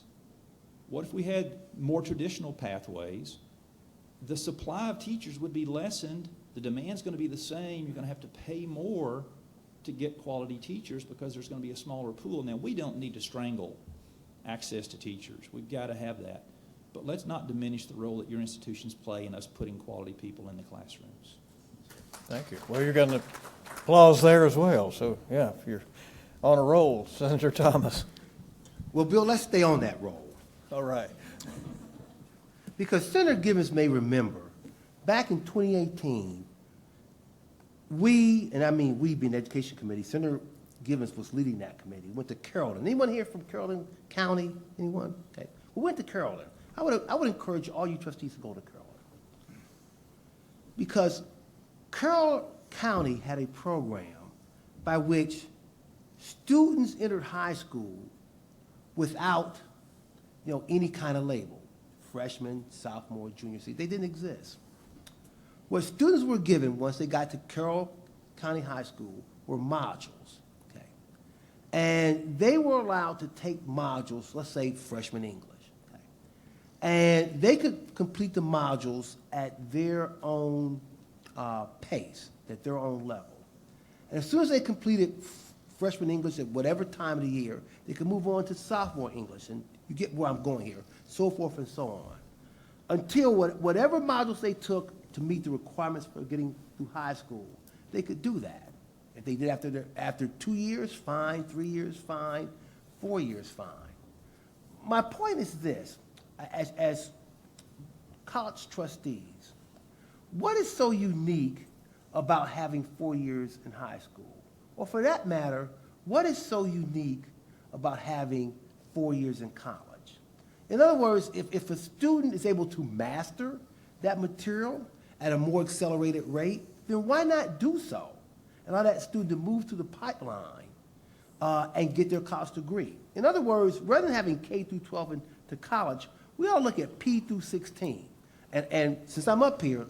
What if we had more traditional pathways? The supply of teachers would be lessened. The demand's going to be the same. You're going to have to pay more to get quality teachers because there's going to be a smaller pool. Now, we don't need to strangle access to teachers. We've got to have that. But let's not diminish the role that your institutions play in us putting quality people in the classrooms. Thank you. Well, you're getting applause there as well. So, yeah, if you're on a roll, Senator Thomas. Well, Bill, let's stay on that roll. All right. Because Senator Givens may remember, back in 2018, we being the Education Committee, Senator Givens was leading that committee, went to Carrollton. Anyone here from Carrollton County? Anyone? Okay. We went to Carrollton. I would encourage all you trustees to go to Carrollton. Because Carroll County had a program by which students entered high school without any kind of label, freshman, sophomore, junior, senior. They didn't exist. What students were given once they got to Carroll County High School were modules, okay? And they were allowed to take modules, let's say freshman English, okay? And they could complete the modules at their own pace, at their own level. And as soon as they completed freshman English at whatever time of the year, they could move on to sophomore English, and you get where I'm going here, so forth and so on. Until whatever modules they took to meet the requirements for getting through high school, they could do that. If they did after 2 years, fine, 3 years, fine, 4 years, fine. My point is this, as college trustees, what is so unique about having 4 years in high school? Or for that matter, what is so unique about having 4 years in college? In other words, if a student is able to master that material at a more accelerated rate, then why not do so? And allow that student to move through the pipeline and get their college degree. In other words, rather than having K through 12 into college, we ought to look at P through 16. And since I'm up here,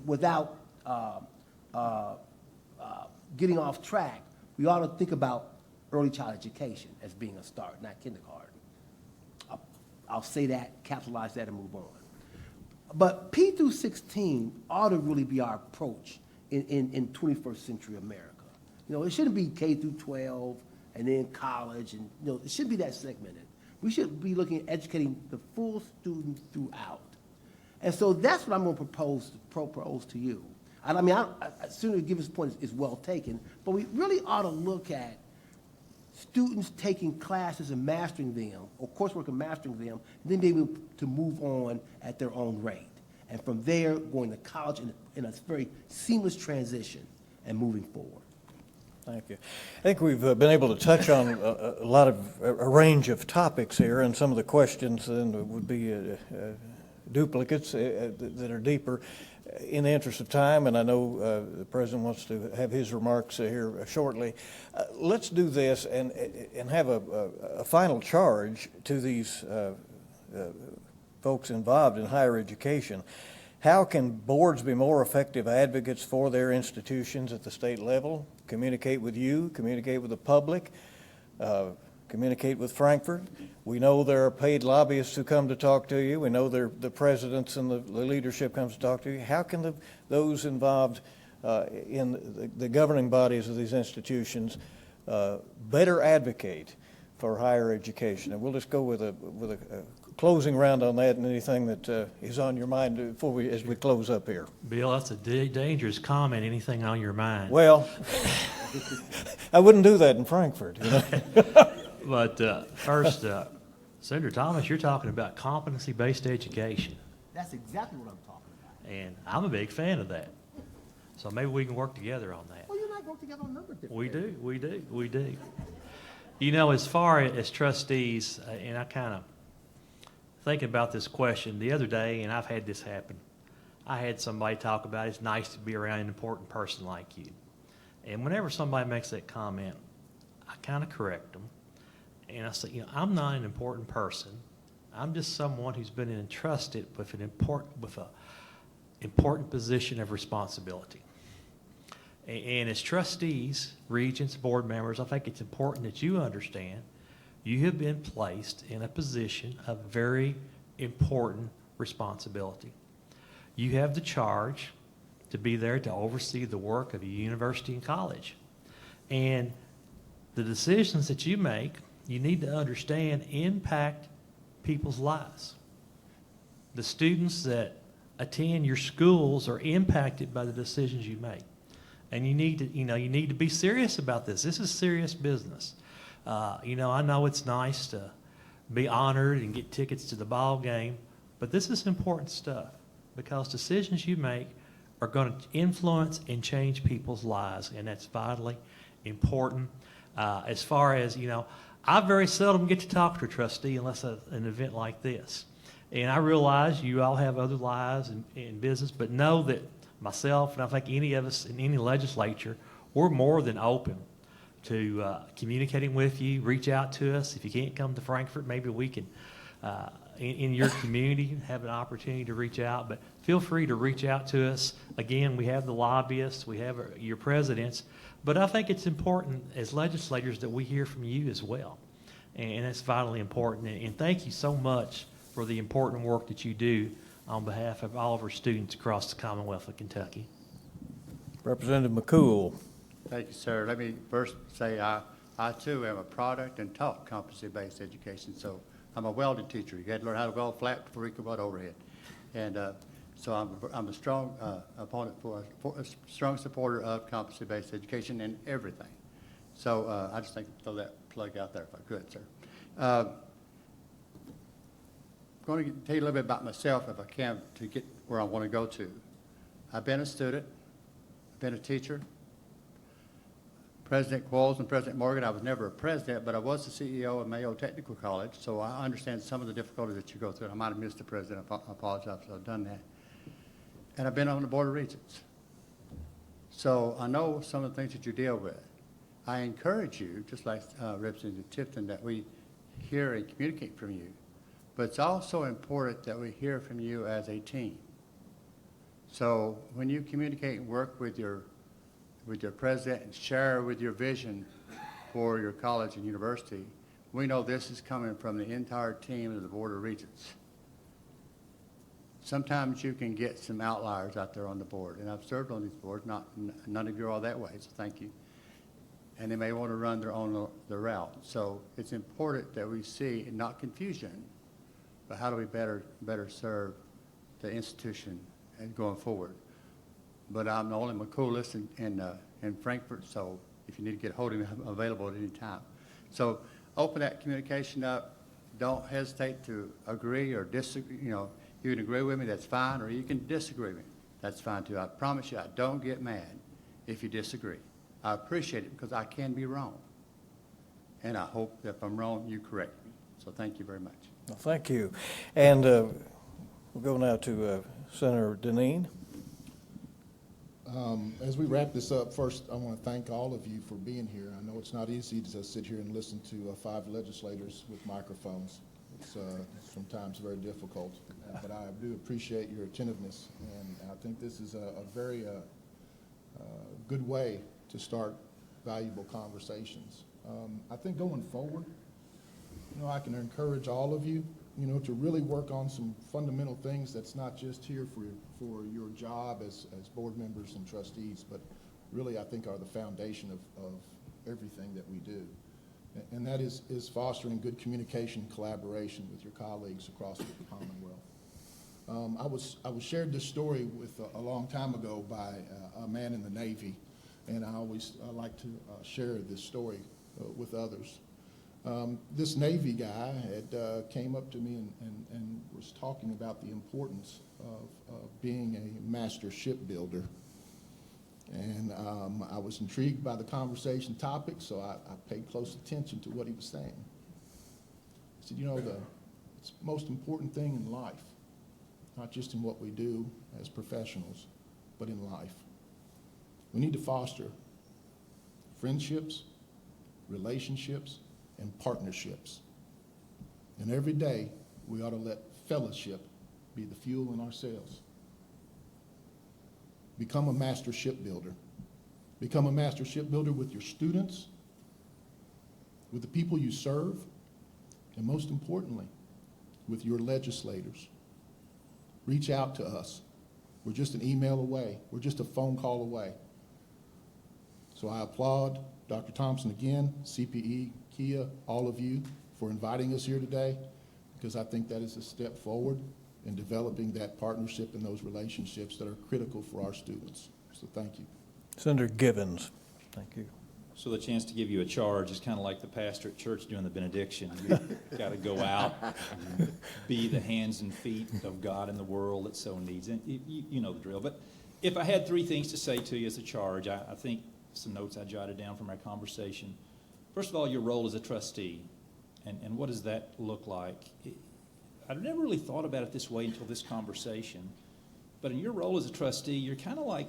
without getting off track, we ought to think about early child education as being a start, not kindergarten. I'll say that, capitalize that, and move on. But P through 16 ought to really be our approach in 21st century America. It shouldn't be K through 12 and then college, and it shouldn't be that segmented. We should be looking at educating the full student throughout. And so that's what I'm going to propose to you. I mean, Senator Gibbons' point is well taken, but we really ought to look at students taking classes and mastering them, or coursework and mastering them, and then be able to move on at their own rate. And from there, going to college in a very seamless transition and moving forward. Thank you. I think we've been able to touch on a range of topics here, and some of the questions then would be duplicates that are deeper. In the interest of time, and I know the President wants to have his remarks here shortly, let's do this and have a final charge to these folks involved in higher education. How can boards be more effective advocates for their institutions at the state level? Communicate with you, communicate with the public, communicate with Frankfurt. We know there are paid lobbyists who come to talk to you. We know the presidents and the leadership comes to talk to you. How can those involved in the governing bodies of these institutions better advocate for higher education? And we'll just go with a closing round on that, and anything that is on your mind as we close up here. Bill, that's a dangerous comment, anything on your mind. Well, I wouldn't do that in Frankfurt. But first, Senator Thomas, you're talking about competency-based education, That's exactly what I'm talking about. and I'm a big fan of that. So maybe we can work together on that. Well, you and I work together on a number of different We things. we do. As far as trustees, and I kind of thinking about this question the other day, and I've had this happen. I had somebody talk about it's nice to be around an important person like you. And whenever somebody makes that comment, I kind of correct them. And I say, I'm not an important person. I'm just someone who's been entrusted with an important position of responsibility. And as trustees, regents, board members, I think it's important that you understand you have been placed in a position of very important responsibility. You have the charge to be there to oversee the work of a university and college. And the decisions that you make, you need to understand, impact people's lives. The students that attend your schools are impacted by the decisions you make. And you need to be serious about this. This is serious business. I know it's nice to be honored and get tickets to the ball game, but this is important stuff because decisions you make are going to influence and change people's lives, and that's vitally important. As far as, I very seldom get to talk to a trustee unless an event like this. And I realize you all have other lives and business, but know that myself, and I think any of us in any legislature, we're more than open to communicating with you. Reach out to us. If you can't come to Frankfurt, maybe we can in your community, have an opportunity to reach out. But feel free to reach out to us. Again, we have the lobbyists, we have your presidents, but I think it's important as legislators that we hear from you as well. And that's vitally important. And thank you so much for the important work that you do on behalf of all of our students across the Commonwealth of Kentucky. Representative McCool. Thank you, sir. Let me first say I too am a product and taught competency-based education. So I'm a welding teacher. You had to learn how to weld flat before you could weld overhead. And so I'm a strong opponent a strong supporter of competency-based education in everything. So I just think throw that plug out there if I could, sir. I'm going to tell you a little bit about myself if I can to get where I want to go to. I've been a student, I've been a teacher. President Qualls and President Morgan, I was never a president, but I was the CEO of Mayo Technical College, so I understand some of the difficulties that you go through. I might have missed the president. I apologize if I've done that. And I've been on the Board of Regents. So I know some of the things that you deal with. I encourage you, just like Representative Tipton, that we hear and communicate from you. But it's also important that we hear from you as a team. So when you communicate and work with your president and share with your vision for your college and university, we know this is coming from the entire team of the Board of Regents. Sometimes you can get some outliers out there on the board, and I've served on these boards. None of you are all that way, so thank you. And they may want to run their own route. So it's important that we see not confusion, but how do we better serve the institution and going forward. But I'm the only McCoolist in Frankfurt, so if you need to get a hold of me, I'm available at any time. So open that communication up. Don't hesitate to agree or disagree. You know, you can agree with me, that's fine, or you can disagree with me. That's fine too. I promise you, I don't get mad if you disagree. I appreciate it because I can be wrong. And I hope that if I'm wrong, you correct me. So thank you very much. Well, thank you. And we'll go now to Senator Deneen. As we wrap this up, first, I want to thank all of you for being here. I know it's not easy to sit here and listen to 5 legislators with microphones. It's sometimes very difficult, but I do appreciate your attentiveness, and I think this is a very good way to start valuable conversations. I think going forward, I can encourage all of you, to really work on some fundamental things that's not just here for your job as board members and trustees, but really I think are the foundation of everything that we do. And that is fostering good communication and collaboration with your colleagues across the Commonwealth. I was shared this story with a long time ago by a man in the Navy, and I always like to share this story with others. This Navy guy had came up to me and was talking about the importance of being a master shipbuilder. And I was intrigued by the conversation topic, so I paid close attention to what he was saying. He said, the most important thing in life, not just in what we do as professionals, but in life. We need to foster friendships, relationships, and partnerships. And every day, we ought to let fellowship be the fuel in our sails. Become a master shipbuilder. Become a master shipbuilder with your students, with the people you serve, and most importantly, with your legislators. Reach out to us. We're just an email away. We're just a phone call away. So I applaud Dr. Thompson again, CPE, Kia, all of you for inviting us here today, because I think that is a step forward in developing that partnership and those relationships that are critical for our students. So thank you. Senator Givens. Thank you. So the chance to give you a charge is kind of like the pastor at church doing the benediction. You've got to go out and be the hands and feet of God in the world that so needs. And you know the drill. But if I had 3 things to say to you as a charge, I think some notes I jotted down from our conversation. First of all, your role as a trustee, and what does that look like? I've never really thought about it this way until this conversation, but in your role as a trustee, you're kind of like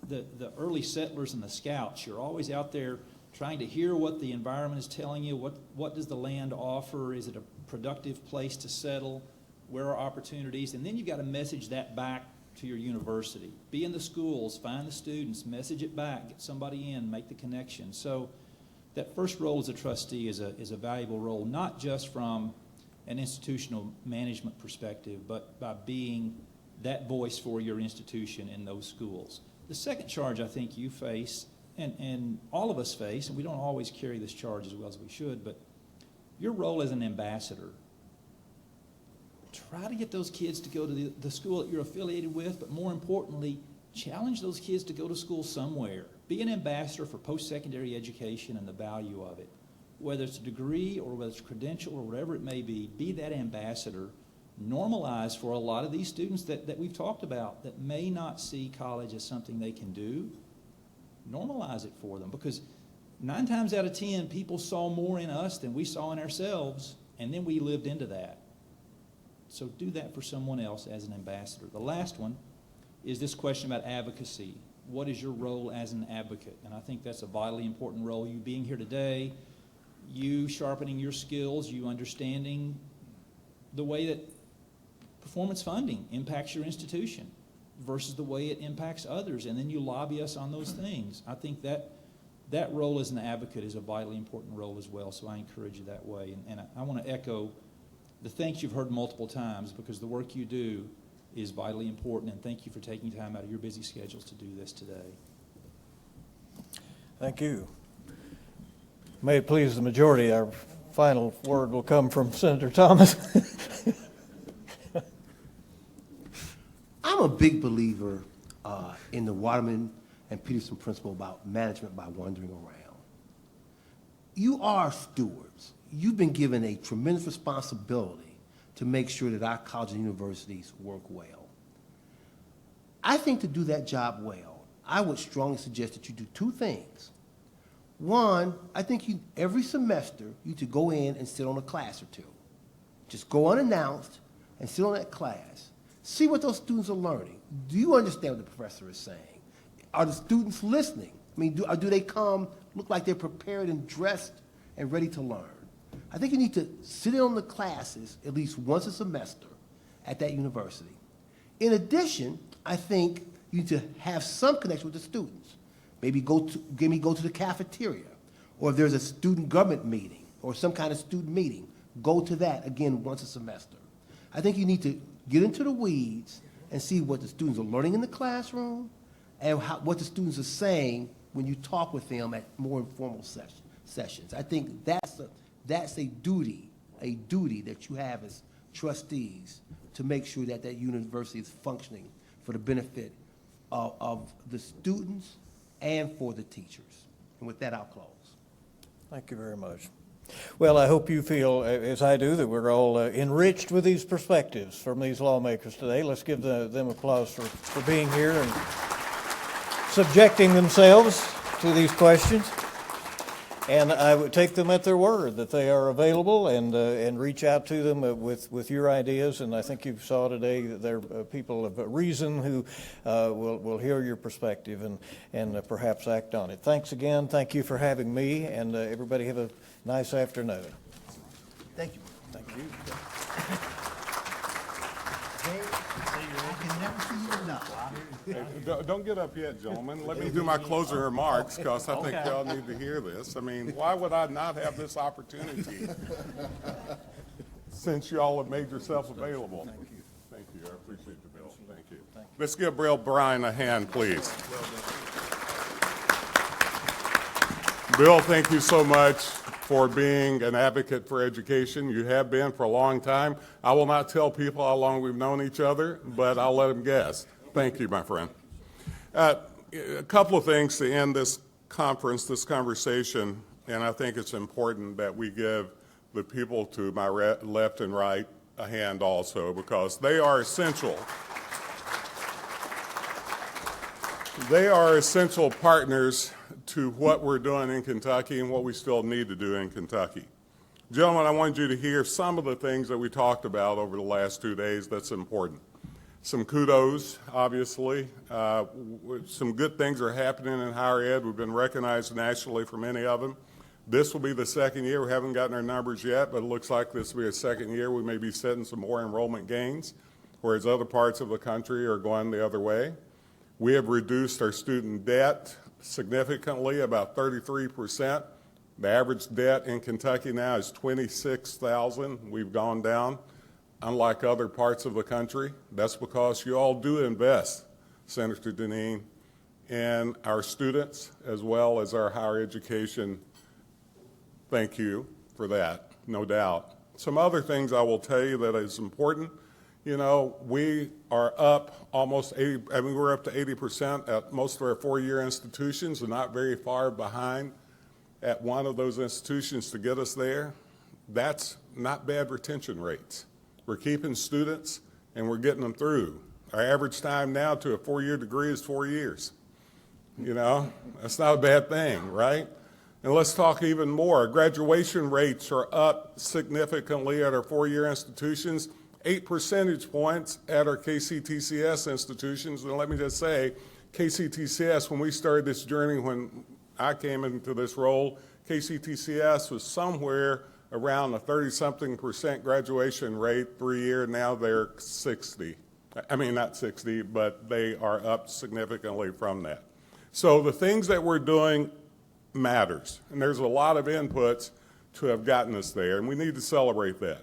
the early settlers and the scouts. You're always out there trying to hear what the environment is telling you, what does the land offer, is it a productive place to settle, where are opportunities, and then you've got to message that back to your university. Be in the schools, find the students, message it back, get somebody in, make the connection. So that first role as a trustee is a valuable role, not just from an institutional management perspective, but by being that voice for your institution in those schools. The second charge I think you face, and all of us face, and we don't always carry this charge as well as we should, but your role as an ambassador. Try to get those kids to go to the school that you're affiliated with, but more importantly, challenge those kids to go to school somewhere. Be an ambassador for post-secondary education and the value of it. Whether it's a degree or whether it's a credential or whatever it may be that ambassador. Normalize for a lot of these students that we've talked about that may not see college as something they can do. Normalize it for them, because 9 times out of 10, people saw more in us than we saw in ourselves, and then we lived into that. So do that for someone else as an ambassador. The last one is this question about advocacy. What is your role as an advocate? And I think that's a vitally important role. You being here today, you sharpening your skills, you understanding the way that performance funding impacts your institution versus the way it impacts others, and then you lobby us on those things. I think that role as an advocate is a vitally important role as well, so I encourage you that way. And I want to echo the thanks you've heard multiple times, because the work you do is vitally important, and thank you for taking time out of your busy schedules to do this today. Thank you. May it please the majority, our final word will come from Senator Thomas. I'm a big believer in the Waterman and Peterson principle about management by wandering around. You are stewards. You've been given a tremendous responsibility to make sure that our colleges and universities work well. I think to do that job well, I would strongly suggest that you do 2 things. One, I think every semester you need to go in and sit on a class or 2. Just go unannounced and sit on that class. See what those students are learning. Do you understand what the professor is saying? Are the students listening? I mean, do they come, look like they're prepared and dressed and ready to learn? I think you need to sit in on the classes at least once a semester at that university. In addition, I think you need to have some connection with the students. Maybe go to the cafeteria, or if there's a student government meeting or some kind of student meeting, go to that again once a semester. I think you need to get into the weeds and see what the students are learning in the classroom and what the students are saying when you talk with them at more informal sessions. I think that's a duty that you have as trustees to make sure that that university is functioning for the benefit of the students and for the teachers. And with that, I'll close. Thank you very much. Well, I hope you feel, as I do, that we're all enriched with these perspectives from these lawmakers today. Let's give them applause for being here and subjecting themselves to these questions. And I would take them at their word that they are available, and reach out to them with your ideas. And I think you saw today that they're people of reason who will hear your perspective and perhaps act on it. Thanks again. Thank you for having me, and everybody have a nice afternoon. Thank you. Thank you. I can never see you enough. Hey, don't get up yet, gentlemen. Let me do my closing remarks, because I think y'all need to hear this. I mean, why would I not have this opportunity since y'all have made yourselves available? Thank you. Thank you. I appreciate the bill. Thank you. Let's give Bill Bryant a hand, please. Bill, thank you so much for being an advocate for education. You have been for a long time. I will not tell people how long we've known each other, but I'll let them guess. Thank you, my friend. A couple of things to end this conference, this conversation, and I think it's important that we give the people to my left and right a hand also, because they are essential. They are essential partners to what we're doing in Kentucky and what we still need to do in Kentucky. Gentlemen, I wanted you to hear some of the things that we talked about over the last 2 days that's important. some kudos, obviously. Some good things are happening in higher ed. We've been recognized nationally for many of them. This will be the second year. We haven't gotten our numbers yet, but it looks like this will be a second year. We may be setting some more enrollment gains, whereas other parts of the country are going the other way. We have reduced our student debt significantly, about 33%. The average debt in Kentucky now is $26,000. We've gone down, unlike other parts of the country. That's because you all do invest, Senator Deneen, in our students as well as our higher education. Thank you for that, no doubt. Some other things I will tell you that is important. You know, we are up almost 80, we're up to 80% at most of our four-year institutions and not very far behind at one of those institutions to get us there. That's not bad retention rates. We're keeping students and we're getting them through. Our average time now to a four-year degree is 4 years. You know, that's not a bad thing, right? And let's talk even more. Graduation rates are up significantly at our four-year institutions, 8 percentage points at our KCTCS institutions. And let me just say, KCTCS, when we started this journey, when I came into this role, KCTCS was somewhere around a 30-something% graduation rate 3 year. Now they're 60. I mean, not 60, but they are up significantly from that. So the things that we're doing matters, and there's a lot of inputs to have gotten us there, and we need to celebrate that.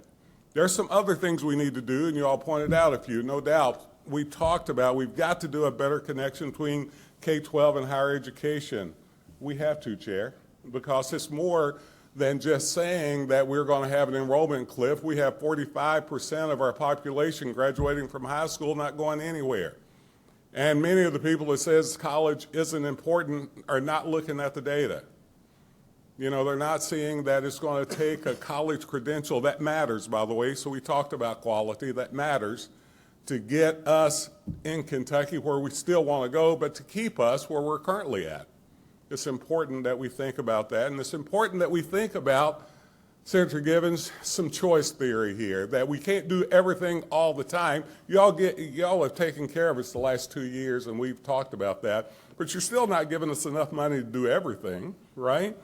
There's some other things we need to do, and you all pointed out a few, no doubt. We talked about we've got to do a better connection between K-12 and higher education. We have to, Chair, because it's more than just saying that we're going to have an enrollment cliff. We have 45% of our population graduating from high school not going anywhere. And many of the people that says college isn't important are not looking at the data. You know, they're not seeing that it's going to take a college credential. That matters, by the way. So we talked about quality. That matters to get us in Kentucky where we still want to go, but to keep us where we're currently at. It's important that we think about that. And it's important that we think about, Senator Givens, some choice theory here, that we can't do everything all the time. Y'all have taken care of us the last 2 years, and we've talked about that, but you're still not giving us enough money to do everything, right?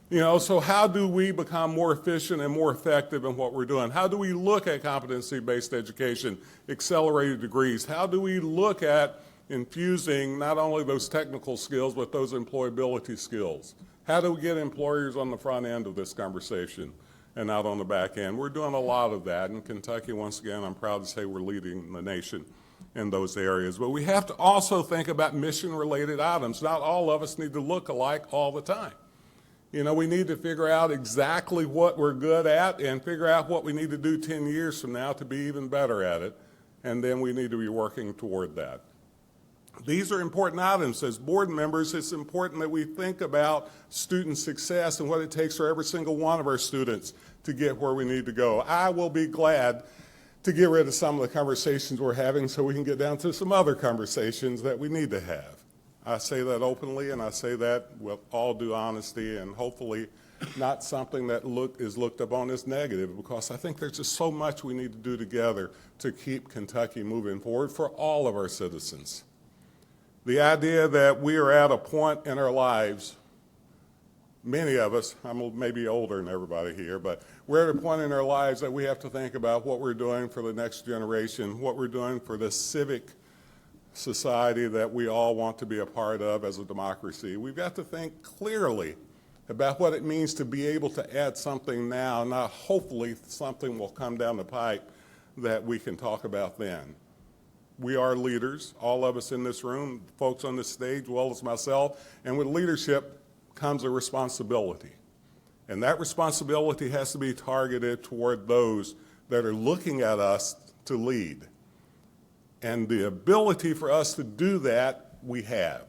You know, so how do we become more efficient and more effective in what we're doing? How do we look at competency-based education, accelerated degrees? How do we look at infusing not only those technical skills, but those employability skills? How do we get employers on the front end of this conversation and not on the back end? We're doing a lot of that. In Kentucky, once again, I'm proud to say we're leading the nation in those areas. But we have to also think about mission-related items. Not all of us need to look alike all the time. You know, we need to figure out exactly what we're good at and figure out what we need to do 10 years from now to be even better at it. And then we need to be working toward that. These are important items. As board members, it's important that we think about student success and what it takes for every single one of our students to get where we need to go. I will be glad to get rid of some of the conversations we're having so we can get down to some other conversations that we need to have. I say that openly, and I say that with all due honesty, and hopefully not something that is looked upon as negative, because I think there's just so much we need to do together to keep Kentucky moving forward for all of our citizens. The idea that we are at a point in our lives, many of us, I'm maybe older than everybody here, but we're at a point in our lives that we have to think about what we're doing for the next generation, what we're doing for the civic society that we all want to be a part of as a democracy. We've got to think clearly about what it means to be able to add something now. Now, hopefully something will come down the pipe that we can talk about then. We are leaders, all of us in this room, folks on this stage, as well as myself, and with leadership comes a responsibility. And that responsibility has to be targeted toward those that are looking at us to lead. And the ability for us to do that, we have.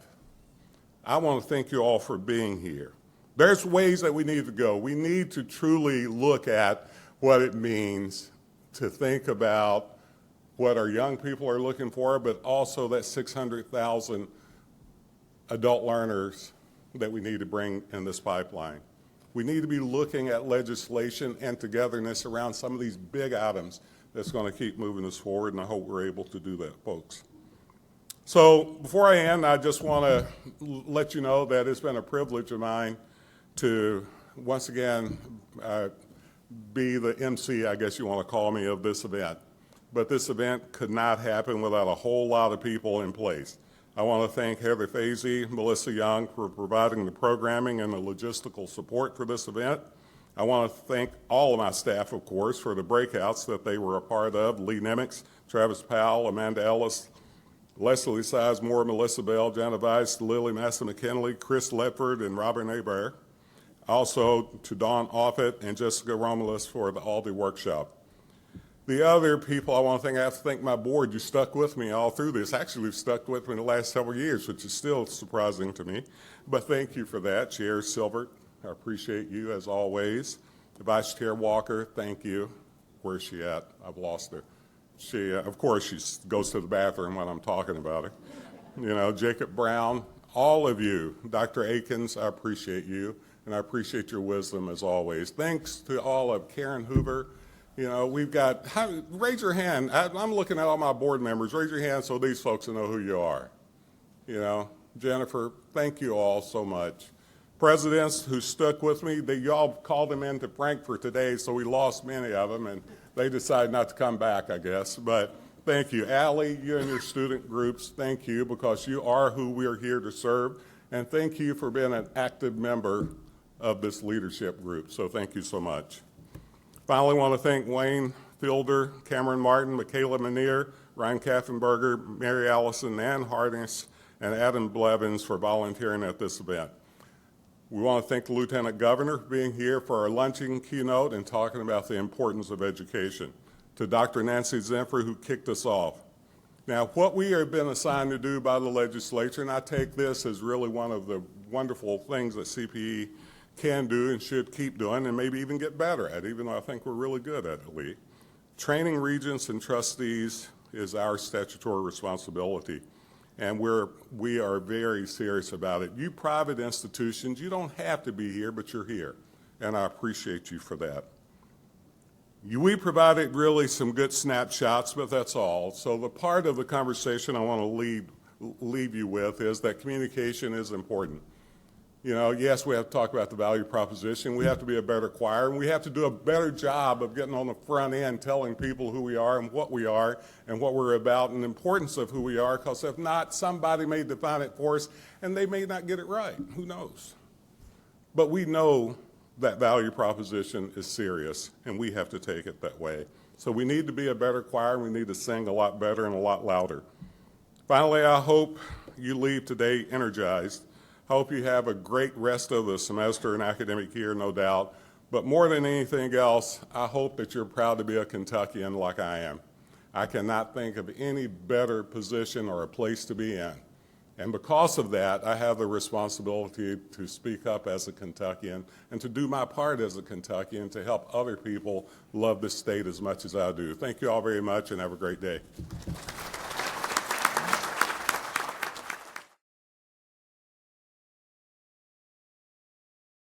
I want to thank you all for being here. There's ways that we need to go. We need to truly look at what it means to think about what our young people are looking for, but also that 600,000 adult learners that we need to bring in this pipeline. We need to be looking at legislation and togetherness around some of these big items that's going to keep moving us forward, and I hope we're able to do that, folks. So before I end, I just want to let you know that it's been a privilege of mine to once again be the MC, I guess you want to call me, of this event. But this event could not happen without a whole lot of people in place. I want to thank Heather Fazee, Melissa Young for providing the programming and the logistical support for this event. I want to thank all of my staff, of course, for the breakouts that they were a part of: Lee Nemec, Travis Powell, Amanda Ellis, Leslie Sizemore, Melissa Bell, Jana Weiss, Lily Massa-McKinley, Chris Ledford, and Robin Hebert. Also to Dawn Offit and Jessica Romulus for the Aldi workshop. The other people I want to thank, I have to thank my board. You stuck with me all through this. Actually, you've stuck with me the last several years, which is still surprising to me. But thank you for that. Chair Silvert, I appreciate you as always. Vice Chair Walker, thank you. Where's she at? I've lost her. She, of course, she goes to the bathroom when I'm talking about her. You know, Jacob Brown, all of you. Dr. Akins, I appreciate you, and I appreciate your wisdom as always. Thanks to all of Karen Hoover. You know, we've got, raise your hand. I'm looking at all my board members. Raise your hand so these folks will know who you are. You know, Jennifer, thank you all so much. Presidents who stuck with me, y'all called them into Frankfurt today, so we lost many of them, and they decided not to come back, I guess. But thank you. Allie, you and your student groups, thank you, because you are who we are here to serve. And thank you for being an active member of this leadership group. So thank you so much. Finally, I want to thank Wayne Fielder, Cameron Martin, Michaela Manier, Ryan Kaffenberger, Mary Allison, Nan Hardings, and Adam Blevins for volunteering at this event. We want to thank the Lieutenant Governor for being here for our luncheon keynote and talking about the importance of education. To Dr. Nancy Zinfer, who kicked us off. Now, what we have been assigned to do by the legislature, and I take this as really one of the wonderful things that CPE can do and should keep doing, and maybe even get better at, even though I think we're really good at it, Lee. Training regents and trustees is our statutory responsibility, and we are very serious about it. You private institutions, you don't have to be here, but you're here, and I appreciate you for that. We provided really some good snapshots, but that's all. So the part of the conversation I want to leave you with is that communication is important. You know, yes, we have to talk about the value proposition. We have to be a better choir, and we have to do a better job of getting on the front end, telling people who we are and what we're about, and the importance of who we are, because if not, somebody may define it for us, and they may not get it right. Who knows? But we know that value proposition is serious, and we have to take it that way. So we need to be a better choir, and we need to sing a lot better and a lot louder. Finally, I hope you leave today energized. I hope you have a great rest of the semester and academic year, no doubt. But more than anything else, I hope that you're proud to be a Kentuckian like I am. I cannot think of any better position or a place to be in. And because of that, I have the responsibility to speak up as a Kentuckian and to do my part as a Kentuckian to help other people love this state as much as I do. Thank you all very much, and have a great day.